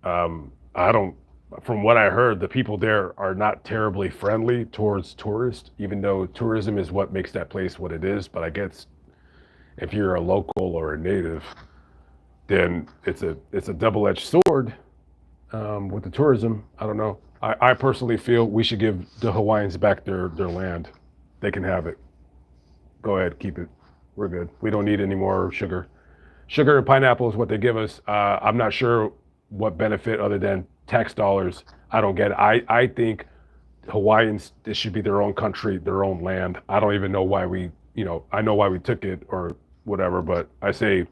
I don't from what I heard, the people there are not terribly friendly towards tourists, even though tourism is what makes that place what it is. But I guess if you're a local or a native, then it's a double-edged sword with the tourism. I don't know. I personally feel we should give the Hawaiians back their land. They can have it. Go ahead, keep it. We're good. We don't need any more sugar. Sugar and pineapple is what they give us. I'm not sure what benefit other than tax dollars. I don't get it. I think Hawaiians, this should be their own country, their own land. I don't even know why I know why we took it or whatever, but I say,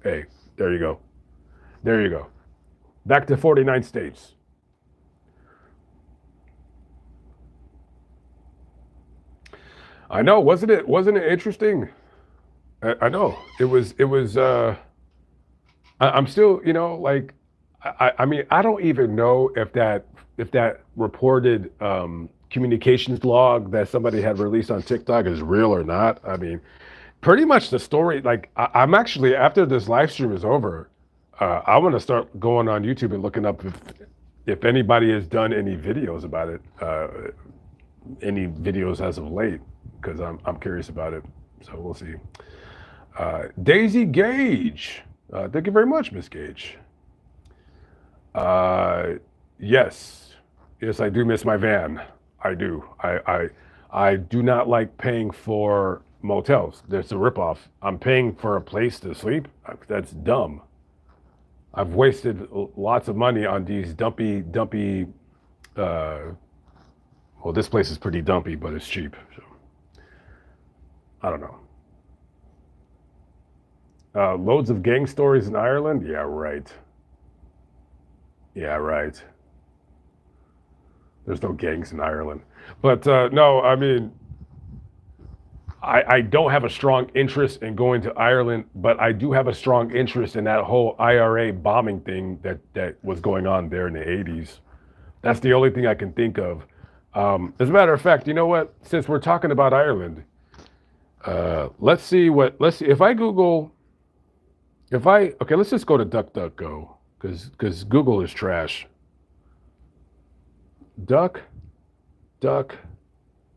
hey, there you go. There you go. Back to 49 states. I know, wasn't it interesting? I know. I'm still, like I mean, I don't even know if that reported communications log that somebody had released on TikTok is real or not. I mean, pretty much the story, like I'm actually, after this live stream is over, I want to start going on YouTube and looking up if anybody has done any videos about it, any videos as of late, because I'm curious about it. So we'll see. Daisy Gage, thank you very much, Miss Gage. Uh, yes, yes, I do miss my van. I do. I do not like paying for motels. There's a ripoff. I'm paying for a place to sleep. That's dumb. I've wasted lots of money on these dumpy. Well, this place is pretty dumpy, but it's cheap. So I don't know. Loads of gang stories in Ireland. Yeah, right. Yeah, right. There's no gangs in Ireland. But no, I mean, I don't have a strong interest in going to Ireland, but I do have a strong interest in that whole IRA bombing thing that was going on there in the 80s. That's the only thing I can think of. As a matter of fact, you know what? Since we're talking about Ireland, let's see if I Google, okay, let's just go to DuckDuckGo because Google is trash. Duck, duck,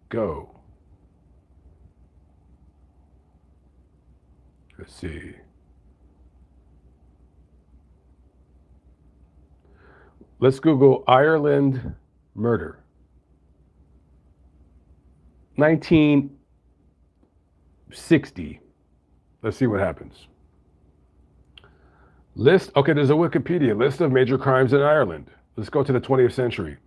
go. Let's see. Let's Google Ireland murder. 1960. Let's see what happens. List, okay, there's a Wikipedia list of major crimes in Ireland. Let's go to the 20th century.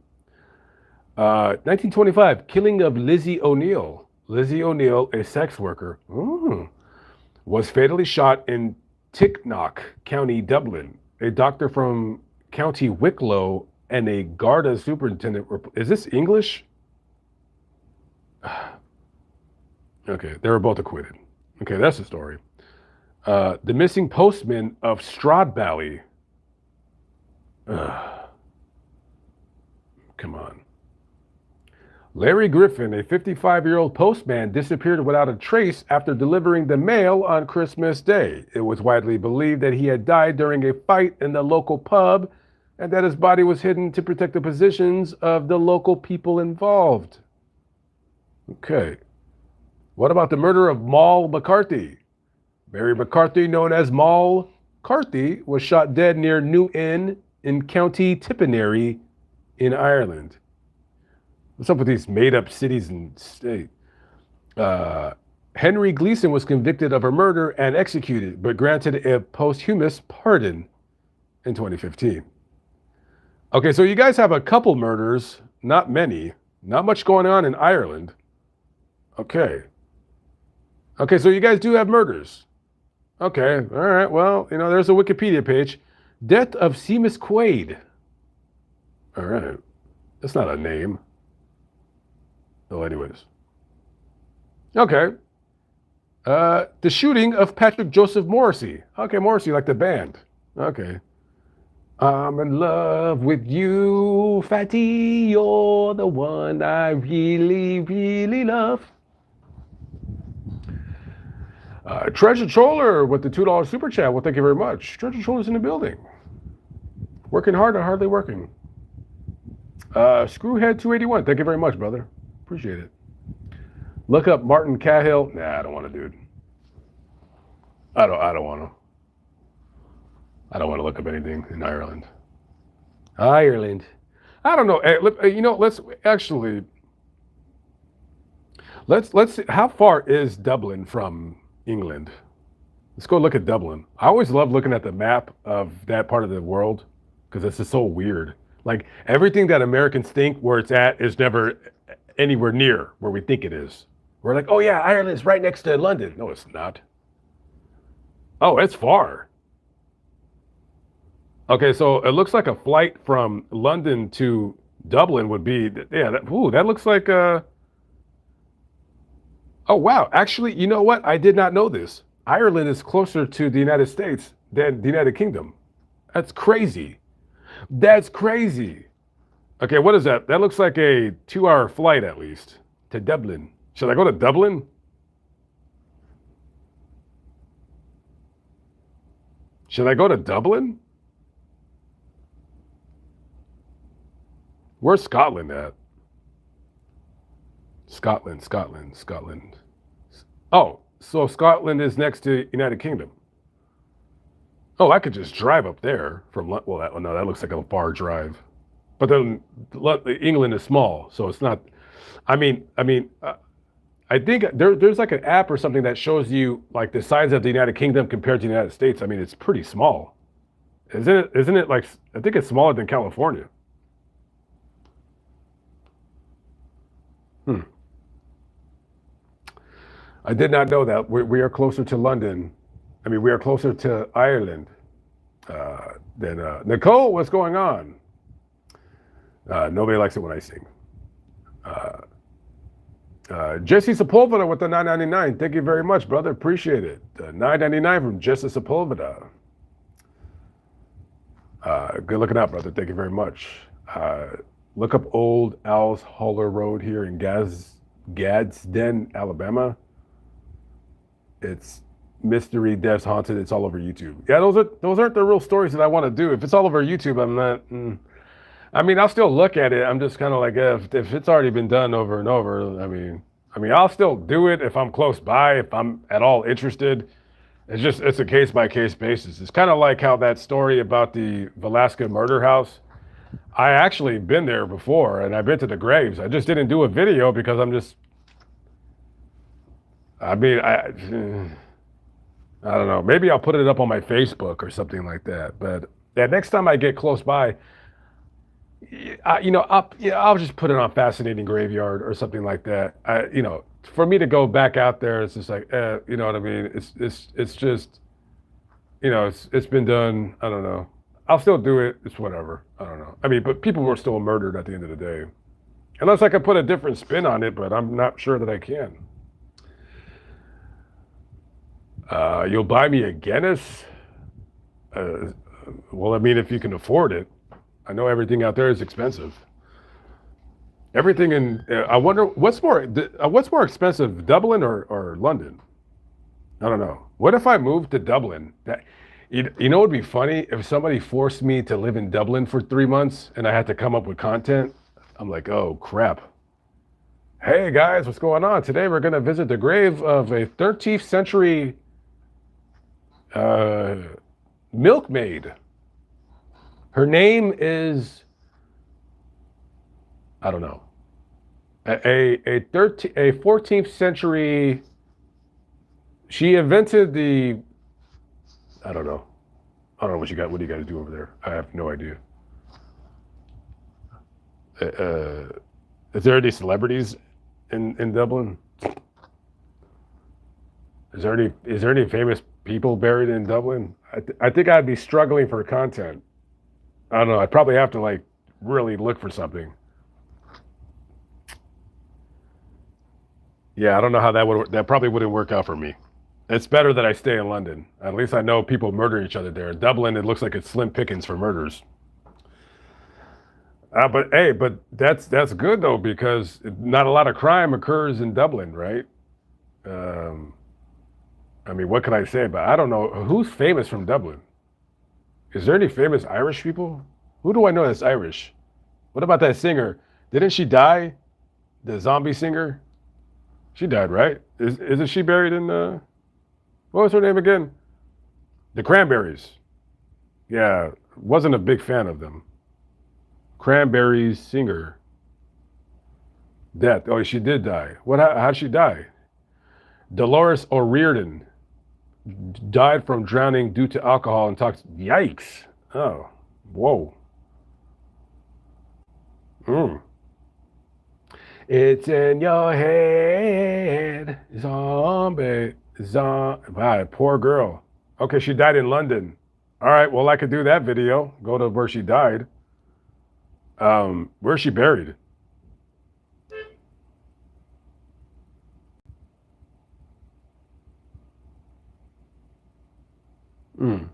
1925, killing of Lizzie O'Neill. Lizzie O'Neill, a sex worker, was fatally shot in Ticknock, County Dublin. A doctor from County Wicklow and a Garda superintendent. Is this English? Okay, they were both acquitted. Okay, that's the story. The missing postman of Stradbally. Come on. Larry Griffin, a 55-year-old postman, disappeared without a trace after delivering the mail on Christmas Day. It was widely believed that he had died during a fight in the local pub and that his body was hidden to protect the positions of the local people involved. Okay. What about the murder of Maul McCarthy? Mary McCarthy, known as Maul Carthy, was shot dead near New Inn in County Tipperary in Ireland. What's up with these made-up cities and state? Henry Gleeson was convicted of a murder and executed, but granted a posthumous pardon in 2015. Okay, so you guys have a couple murders, not many, not much going on in Ireland. Okay. Okay, so you guys do have murders. Okay, all right, well, there's a Wikipedia page. Death of Seamus Quaid. All right, that's not a name. Oh, anyways. Okay. The shooting of Patrick Joseph Morrissey. Okay, Morrissey, like the band. Okay. I'm in love with you, Fatty. You're the one I really, really love. Treasure Troller with the $2 super chat. Well, thank you very much. Treasure Troller's in the building. Working hard or hardly working? Screwhead 281. Thank you very much, brother. Appreciate it. Look up Martin Cahill. Nah, I don't want to, dude. I don't want to. I don't want to look up anything in Ireland. Ireland. I don't know. You know, let's actually let's see how far is Dublin from England? Let's go look at Dublin. I always love looking at the map of that part of the world because it's just so weird. Like everything that Americans think where it's at is never anywhere near where we think it is. We're like, oh yeah, Ireland's right next to London. No, it's not. Oh, it's far. Okay, so it looks like a flight from London to Dublin would be, yeah, that looks like, oh wow, actually, you know what? I did not know this. Ireland is closer to the United States than the United Kingdom. That's crazy. That's crazy. Okay, what is that? That looks like a 2-hour flight at least to Dublin. Should I go to Dublin? Should I go to Dublin? Where's Scotland at? Scotland. Oh, so Scotland is next to United Kingdom. Oh, I could just drive up there from, well, no, that looks like a far drive. But then England is small, so it's not, I think there's like an app or something that shows you like the size of the United Kingdom compared to the United States. I mean, it's pretty small. Isn't it like, I think it's smaller than California. Hmm. I did not know that. We are closer to London. I mean, we are closer to Ireland than Nicole. What's going on? Nobody likes it when I sing. Jesse Sepulveda with the 9.99. Thank you very much, brother. Appreciate it. 9.99 from Jesse Sepulveda. Good looking out, brother. Thank you very much. Look up Old Owl's Holler Road here in Gadsden, Alabama. It's mystery, deaths, haunted. It's all over YouTube. Yeah, those aren't the real stories that I want to do. If it's all over YouTube, I'm not. I mean, I'll still look at it. I'm just kind of like, if it's already been done over and over. I mean, I'll still do it if I'm close by, if I'm at all interested. It's a case by case basis. It's kind of like how that story about the Velasquez murder house. I actually been there before, and I've been to the graves. I just didn't do a video because I'm just. I mean, I don't know. Maybe I'll put it up on my Facebook or something like that. But yeah, next time I get close by, I'll just put it on Fascinating Graveyard or something like that. For me to go back out there, it's just like, you know what I mean? It's just, it's been done. I don't know. I'll still do it. It's whatever. I don't know. I mean, but people were still murdered at the end of the day. Unless I could put a different spin on it, but I'm not sure that I can. You'll buy me a Guinness? Well, I mean, if you can afford it. I know everything out there is expensive. Everything I wonder what's more expensive, Dublin or London? I don't know. What if I moved to Dublin? You know, it would be funny if somebody forced me to live in Dublin for 3 months and I had to come up with content. I'm like, oh crap. Hey guys, what's going on? Today we're going to visit the grave of a 13th century milkmaid. Her name is, I don't know, a 14th century. She invented the, I don't know what you got. What do you got to do over there? I have no idea. Is there any celebrities in Dublin? Is there any famous people buried in Dublin? I think I'd be struggling for content. I don't know. I'd probably have to like really look for something. Yeah, I don't know how that probably wouldn't work out for me. It's better that I stay in London. At least I know people murder each other there. Dublin, it looks like it's slim pickings for murders. But that's good though, because not a lot of crime occurs in Dublin, right? I mean, what can I say about? I don't know who's famous from Dublin. Is there any famous Irish people? Who do I know that's Irish? What about that singer? Didn't she die? The zombie singer? She died, right? Isn't she buried in what was her name again? The Cranberries. Yeah, wasn't a big fan of them. Cranberries singer. Death. Oh, she did die. How'd she die? Dolores O'Riordan died from drowning due to alcohol and toxicity. Yikes. Oh, whoa. Mm. It's in your head, zombie. Wow, poor girl. Okay, she died in London. All right, well, I could do that video. Go to where she died. Where's she buried? Mm.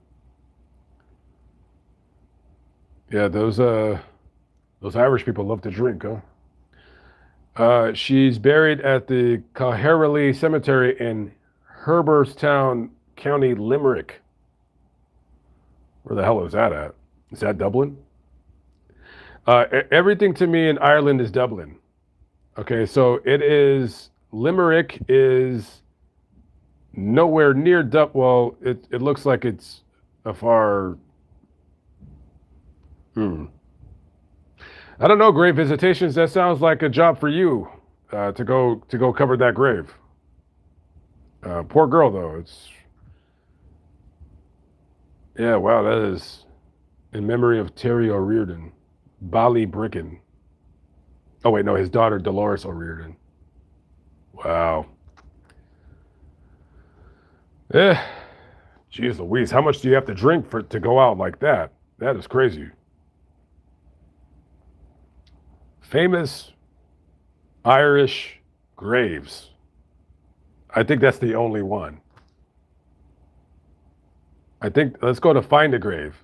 Yeah, those Irish people love to drink, huh? She's buried at the Caherley Cemetery in Herberstown, County Limerick. Where the hell is that at? Is that Dublin? Everything to me in Ireland is Dublin. Okay, so it is Limerick is nowhere near Dublin. Well, it looks like it's a far. Hmm. I don't know. Grave visitations. That sounds like a job for you to go cover that grave. Poor girl though. It's yeah. Wow, that is in memory of Terry O'Riordan, Ballybricken. Oh wait, no, his daughter Dolores O'Riordan. Wow. Yeah. Jeez Louise, how much do you have to drink for to go out like that? That is crazy. Famous Irish graves. I think that's the only one. I think let's go to find a grave.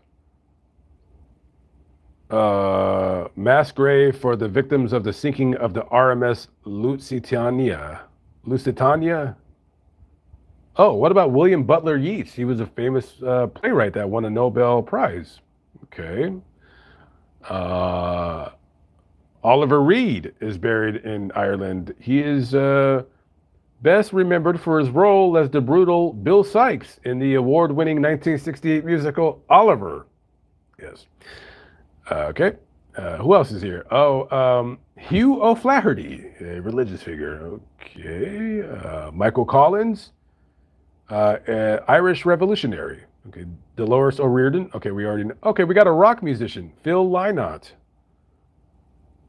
Mass grave for the victims of the sinking of the RMS Lusitania. Lusitania? Oh, what about William Butler Yeats? He was a famous playwright that won a Nobel Prize. Okay. Uh, Oliver Reed is buried in Ireland. He is best remembered for his role as the brutal Bill Sikes in the award-winning 1968 musical Oliver. Yes. Okay. Who else is here? Oh, Hugh O'Flaherty, a religious figure. Okay. Michael Collins, Irish revolutionary. Okay. Dolores O'Riordan. Okay, we already know. Okay, we got a rock musician, Phil Lynott.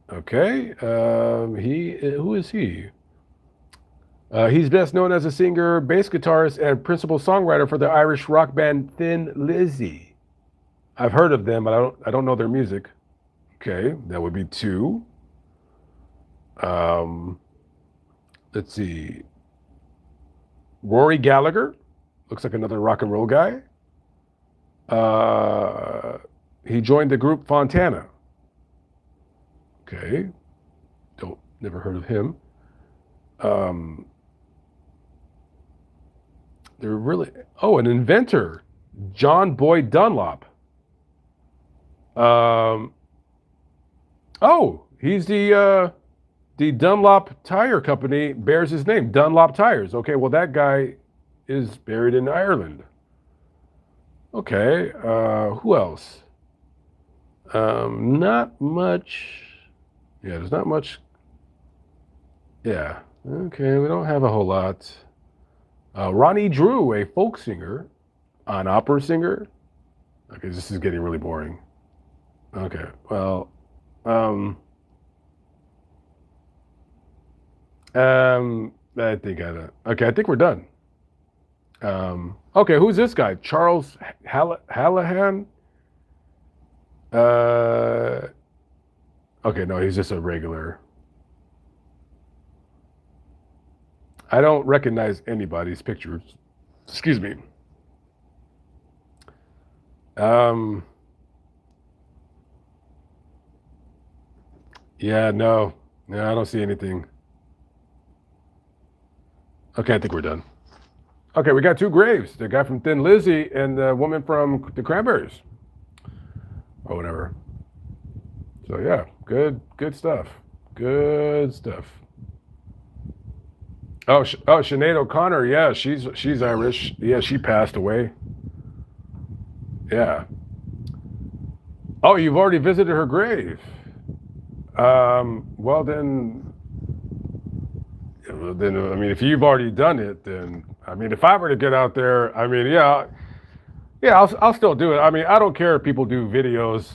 Okay. Who is he? He's best known as a singer, bass guitarist, and principal songwriter for the Irish rock band Thin Lizzy. I've heard of them, but I don't know their music. Okay, that would be two. Um, let's see. Rory Gallagher looks like another rock and roll guy. He joined the group Fontana. Okay, don't never heard of him. Um, they're really an inventor, John Boyd Dunlop. Um, he's the Dunlop Tire Company bears his name, Dunlop Tires. Okay, well that guy is buried in Ireland. Okay, who else? Not much. Yeah, there's not much. Yeah, okay, we don't have a whole lot. Ronnie Drew, a folk singer, an opera singer. Okay, this is getting really boring. Okay, well, I think okay, I think we're done. Okay, who's this guy? Charles Hallahan? Uh, okay, no, he's just a regular. I don't recognize anybody's pictures. Excuse me. Um, yeah, no, I don't see anything. Okay, I think we're done. Okay, we got two graves. The guy from Thin Lizzy and the woman from the Cranberries. Or whatever. So yeah, good stuff. Good stuff. Oh, Sinead O'Connor. Yeah, she's Irish. Yeah, she passed away. Yeah. Oh, you've already visited her grave. Well then I mean, if you've already done it, then I mean, if I were to get out there, I mean, yeah, I'll still do it. I mean, I don't care if people do videos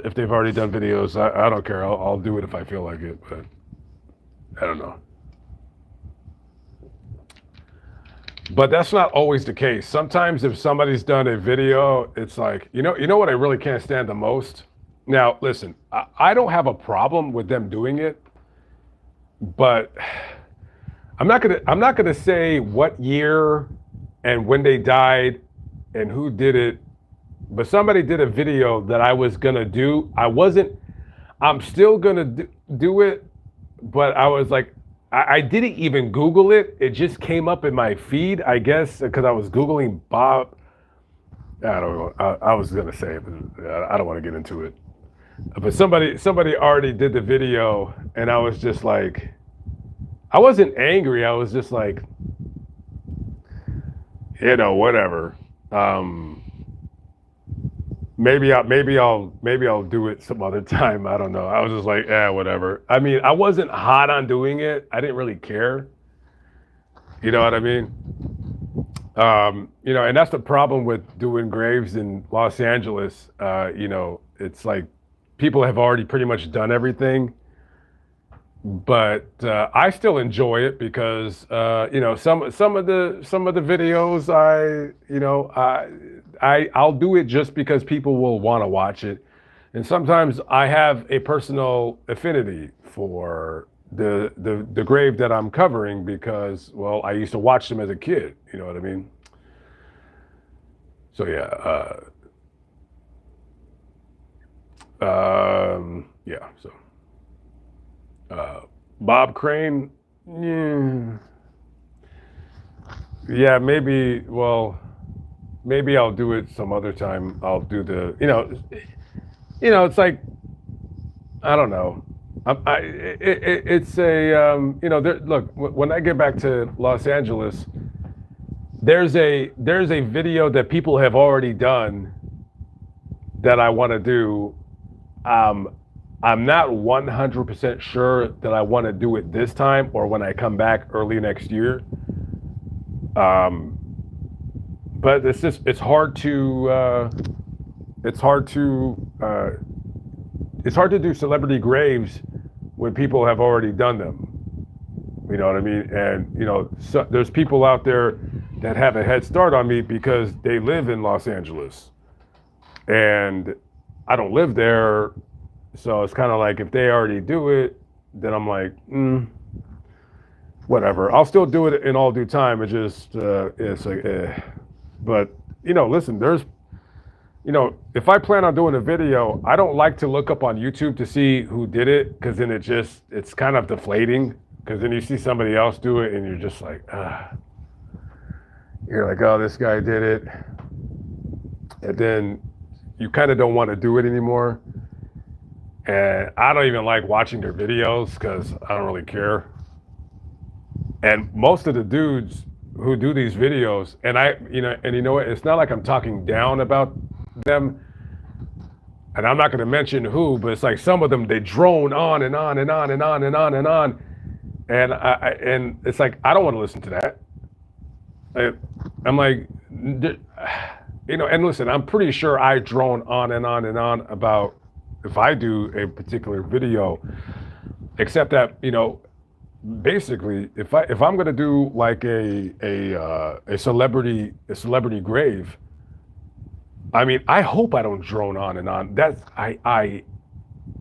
if they've already done videos. I don't care. I'll do it if I feel like it, but I don't know. But that's not always the case. Sometimes if somebody's done a video, it's like, you know what I really can't stand the most? Now, listen, I don't have a problem with them doing it, but I'm not gonna say what year and when they died and who did it, but somebody did a video that I was gonna do. I'm still gonna do it, but I was like, I didn't even Google it. It just came up in my feed, I guess, because I was Googling Bob. I don't know. I was gonna say it, but I don't want to get into it. But somebody already did the video, and I was just like, I wasn't angry. I was just like, whatever. Um, maybe I'll do it some other time. I don't know. I was just like, whatever. I mean, I wasn't hot on doing it. I didn't really care. You know what I mean? And that's the problem with doing graves in Los Angeles. It's like people have already pretty much done everything, but I still enjoy it because some of the videos I'll do it just because people will want to watch it, and sometimes I have a personal affinity for the grave that I'm covering because, well, I used to watch them as a kid. You know what I mean? So yeah, yeah. So Bob Crane, yeah, yeah, maybe. Well, maybe I'll do it some other time. I'll do it's like I don't know. It's a look. When I get back to Los Angeles, there's a video that people have already done that I want to do. I'm not 100% sure that I want to do it this time or when I come back early next year. But it's hard to do celebrity graves when people have already done them. You know what I mean? And so there's people out there that have a head start on me because they live in Los Angeles, and I don't live there. So it's kind of like if they already do it, then I'm like, whatever. I'll still do it in all due time. It just it's like, but listen, if I plan on doing a video, I don't like to look up on YouTube to see who did it, because then it's kind of deflating, because then you see somebody else do it and you're just like, you're like, oh, this guy did it, and then you kind of don't want to do it anymore. And I don't even like watching their videos because I don't really care. And most of the dudes who do these videos, and you know what? It's not like I'm talking down about them, and I'm not going to mention who, but it's like some of them, they drone on and on and on and on and on and on, and it's like I don't want to listen to that. I'm like, and listen, I'm pretty sure I drone on and on and on about if I do a particular video, except that basically if I'm going to do like a celebrity grave, I mean, I hope I don't drone on and on. That's I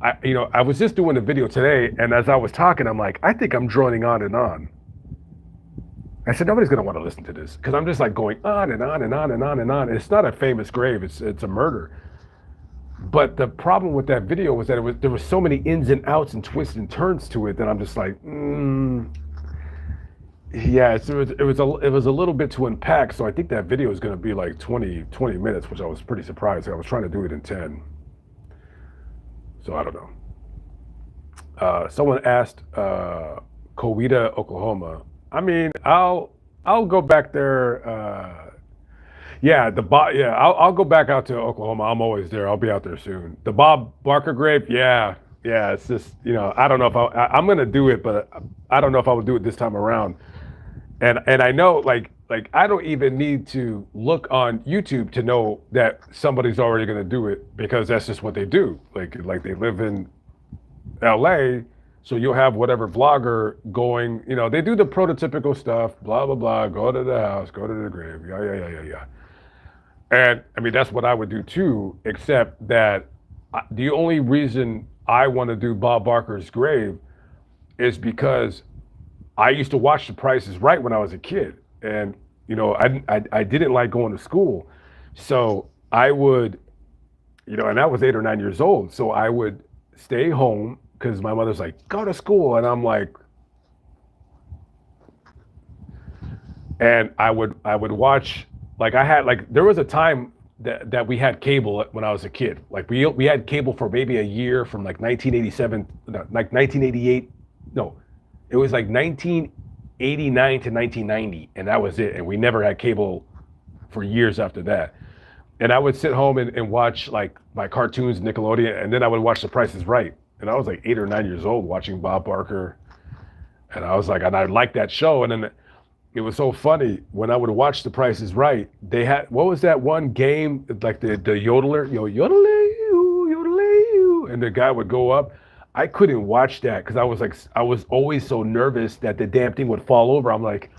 was just doing a video today, and as I was talking, I'm like, I think I'm droning on and on. I said, nobody's going to want to listen to this because I'm just like going on and on and on and on and on. It's not a famous grave. It's a murder. But the problem with that video was that there was so many ins and outs and twists and turns to it that I'm just like, yeah, it was a little bit to unpack. So I think that video is going to be like 20 minutes, which I was pretty surprised. I was trying to do it in 10. So I don't know. Someone asked Coweta, Oklahoma. I mean, I'll go back there. Yeah, yeah, I'll go back out to Oklahoma. I'm always there. I'll be out there soon. The Bob Barker grave, yeah, yeah. It's just I don't know if I'm gonna do it, but I don't know if I would do it this time around. And I know like I don't even need to look on YouTube to know that somebody's already gonna do it because that's just what they do. Like they live in LA, so you'll have whatever vlogger going. They do the prototypical stuff. Blah blah blah. Go to the house. Go to the grave. Yeah yeah yeah yeah yeah. And I mean, that's what I would do too, except that the only reason I want to do Bob Barker's grave is because I used to watch The Price is Right when I was a kid. And, I didn't like going to school. So I would, and I was 8 or 9 years old. So I would stay home because my mother's like, go to school. And I'm like, and I would watch. Like there was a time that we had cable when I was a kid. Like we had cable for maybe a year from like 1987, like 1988. No, it was like 1989 to 1990, and that was it. And we never had cable for years after that. And I would sit home and watch like my cartoons, Nickelodeon, and then I would watch The Price is Right. And I was like 8 or 9 years old watching Bob Barker, and I was like, and I liked that show. And then it was so funny when I would watch The Price is Right. They had, what was that one game, like the yodeler, yodelay, and the guy would go up. I couldn't watch that because I was always so nervous that the damn thing would fall over. I'm like,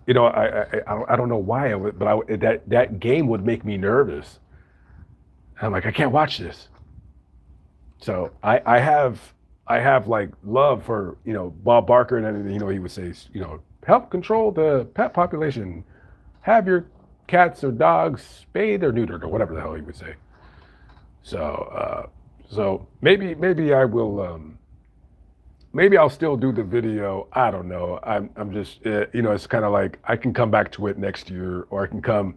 I don't know why but that game would make me nervous. I'm like, I can't watch this. So I have like love for Bob Barker, and then he would say help control the pet population, have your cats or dogs spayed or neutered or whatever the hell he would say. So maybe I will maybe I'll still do the video. I don't know. I'm just it's kind of like I can come back to it next year, or I can come.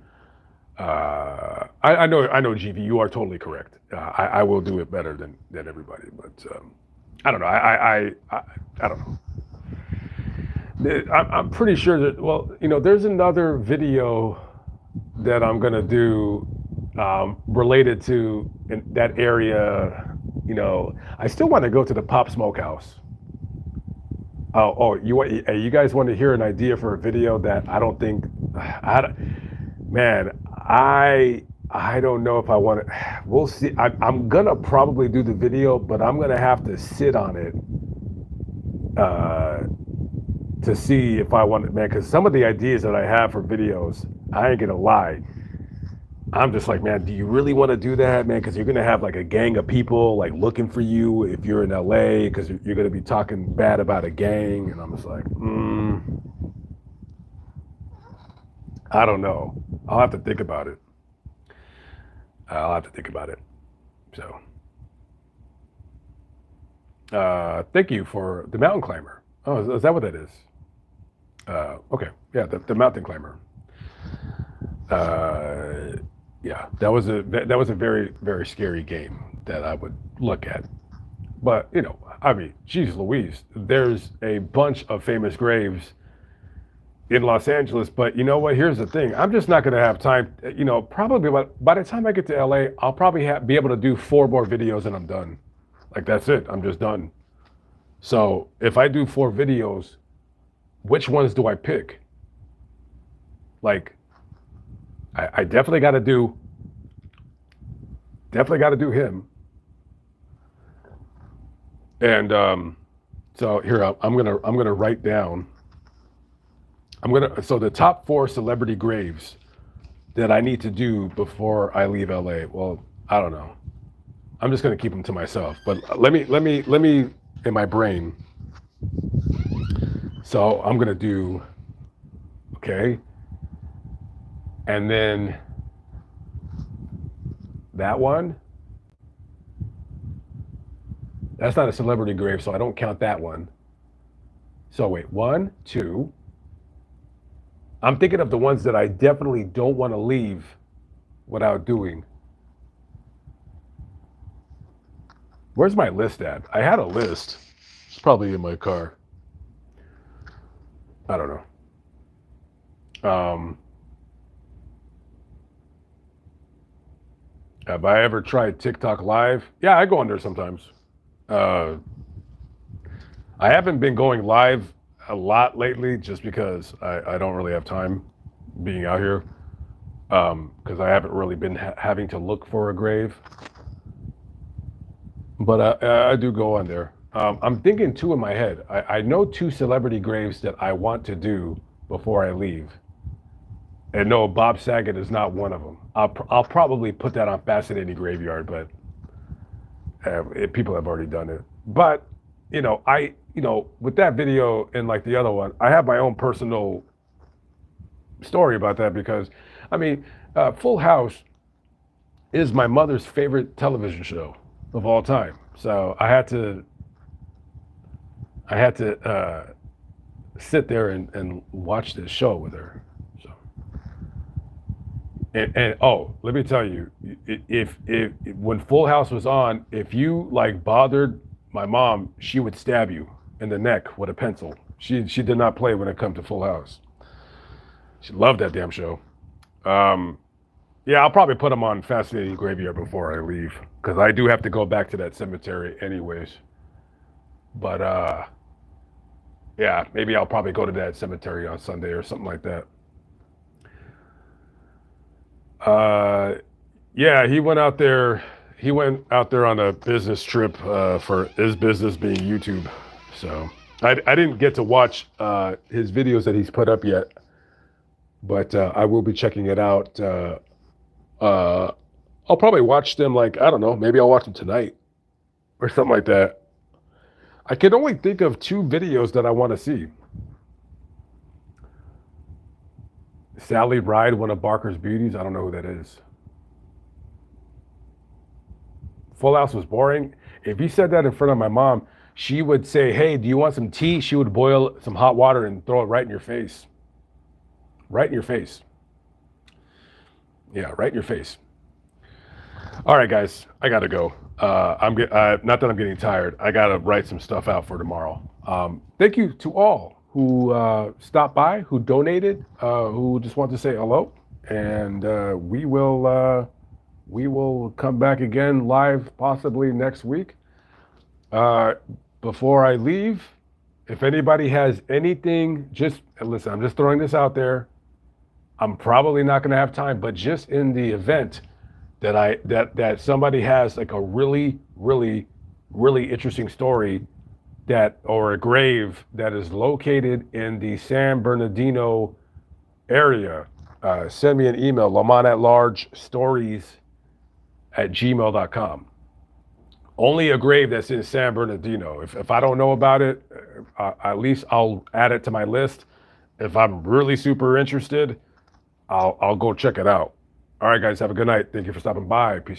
I know GV, you are totally correct. I will do it better than everybody, but. I don't know. I don't know. I'm pretty sure that, well, there's another video that I'm going to do related to that area. I still want to go to the Pop Smokehouse. You guys want to hear an idea for a video that I don't think, man, I don't know if I want to. We'll see. I'm gonna probably do the video, but I'm gonna have to sit on it to see if I want it, man. Because some of the ideas that I have for videos, I ain't gonna lie. I'm just like, man, do you really want to do that, man? Because you're gonna have like a gang of people like looking for you if you're in LA, because you're gonna be talking bad about a gang, and I'm just like, I don't know. I'll have to think about it. So, thank you for the mountain climber. Oh, is that what that is? Okay, yeah, the mountain climber. Yeah, that was a very very scary game that I would look at. But I mean, geez Louise, there's a bunch of famous graves in Los Angeles, but you know what? Here's the thing. I'm just not going to have time. Probably by the time I get to LA, I'll probably be able to do 4 more videos and I'm done. Like, that's it. I'm just done. So if I do 4 videos, which ones do I pick? Like, I definitely got to do him. And so here I'm gonna write down. So the top 4 celebrity graves that I need to do before I leave LA. Well, I don't know. I'm just gonna keep them to myself. But let me in my brain. So I'm gonna do, okay. And then that one, that's not a celebrity grave, so I don't count that one. So wait, 1, 2. I'm thinking of the ones that I definitely don't want to leave without doing. Where's my list at? I had a list. It's probably in my car. I don't know. Have I ever tried TikTok live? Yeah, I go on there sometimes. Uh, I haven't been going live a lot lately just because I don't really have time being out here. Because I haven't really been having to look for a grave. But I do go on there. I'm thinking two in my head. I know two celebrity graves that I want to do before I leave. And no, Bob Saget is not one of them. I'll probably put that on Fascinating Graveyard, but people have already done it. But with that video and like the other one, I have my own personal story about that because, I mean, Full House is my mother's favorite television show of all time. So I had to sit there and watch this show with her. So and oh, let me tell you, if when Full House was on, if you like bothered my mom, she would stab you in the neck with a pencil. She did not play when it comes to Full House. She loved that damn show. Yeah, I'll probably put them on Fascinating Graveyard before I leave because I do have to go back to that cemetery anyways. But yeah, maybe I'll probably go to that cemetery on Sunday or something like that. Yeah, he went out there. He went out there on a business trip for his business being YouTube. So I didn't get to watch his videos that he's put up yet, but I will be checking it out. I'll probably watch them like, I don't know, maybe I'll watch them tonight or something like that. I can only think of two videos that I want to see. Sally Ride, one of Barker's Beauties. I don't know who that is. Full House was boring. If you said that in front of my mom, she would say, hey, do you want some tea? She would boil some hot water and throw it right in your face. Right in your face. Yeah, right in your face. All right, guys, I gotta go. Not that I'm getting tired. I gotta write some stuff out for tomorrow. Thank you to all who stopped by, who donated, who just want to say hello, and we will come back again live possibly next week. Before I leave, if anybody has anything, just listen. I'm just throwing this out there. I'm probably not going to have time, but just in the event that somebody has like a really, really, really interesting story or a grave that is located in the San Bernardino area, send me an email, lamontatlargestories@gmail.com. Only a grave that's in San Bernardino. If I don't know about it, at least I'll add it to my list. If I'm really super interested, I'll go check it out. All right, guys, have a good night. Thank you for stopping by. Peace.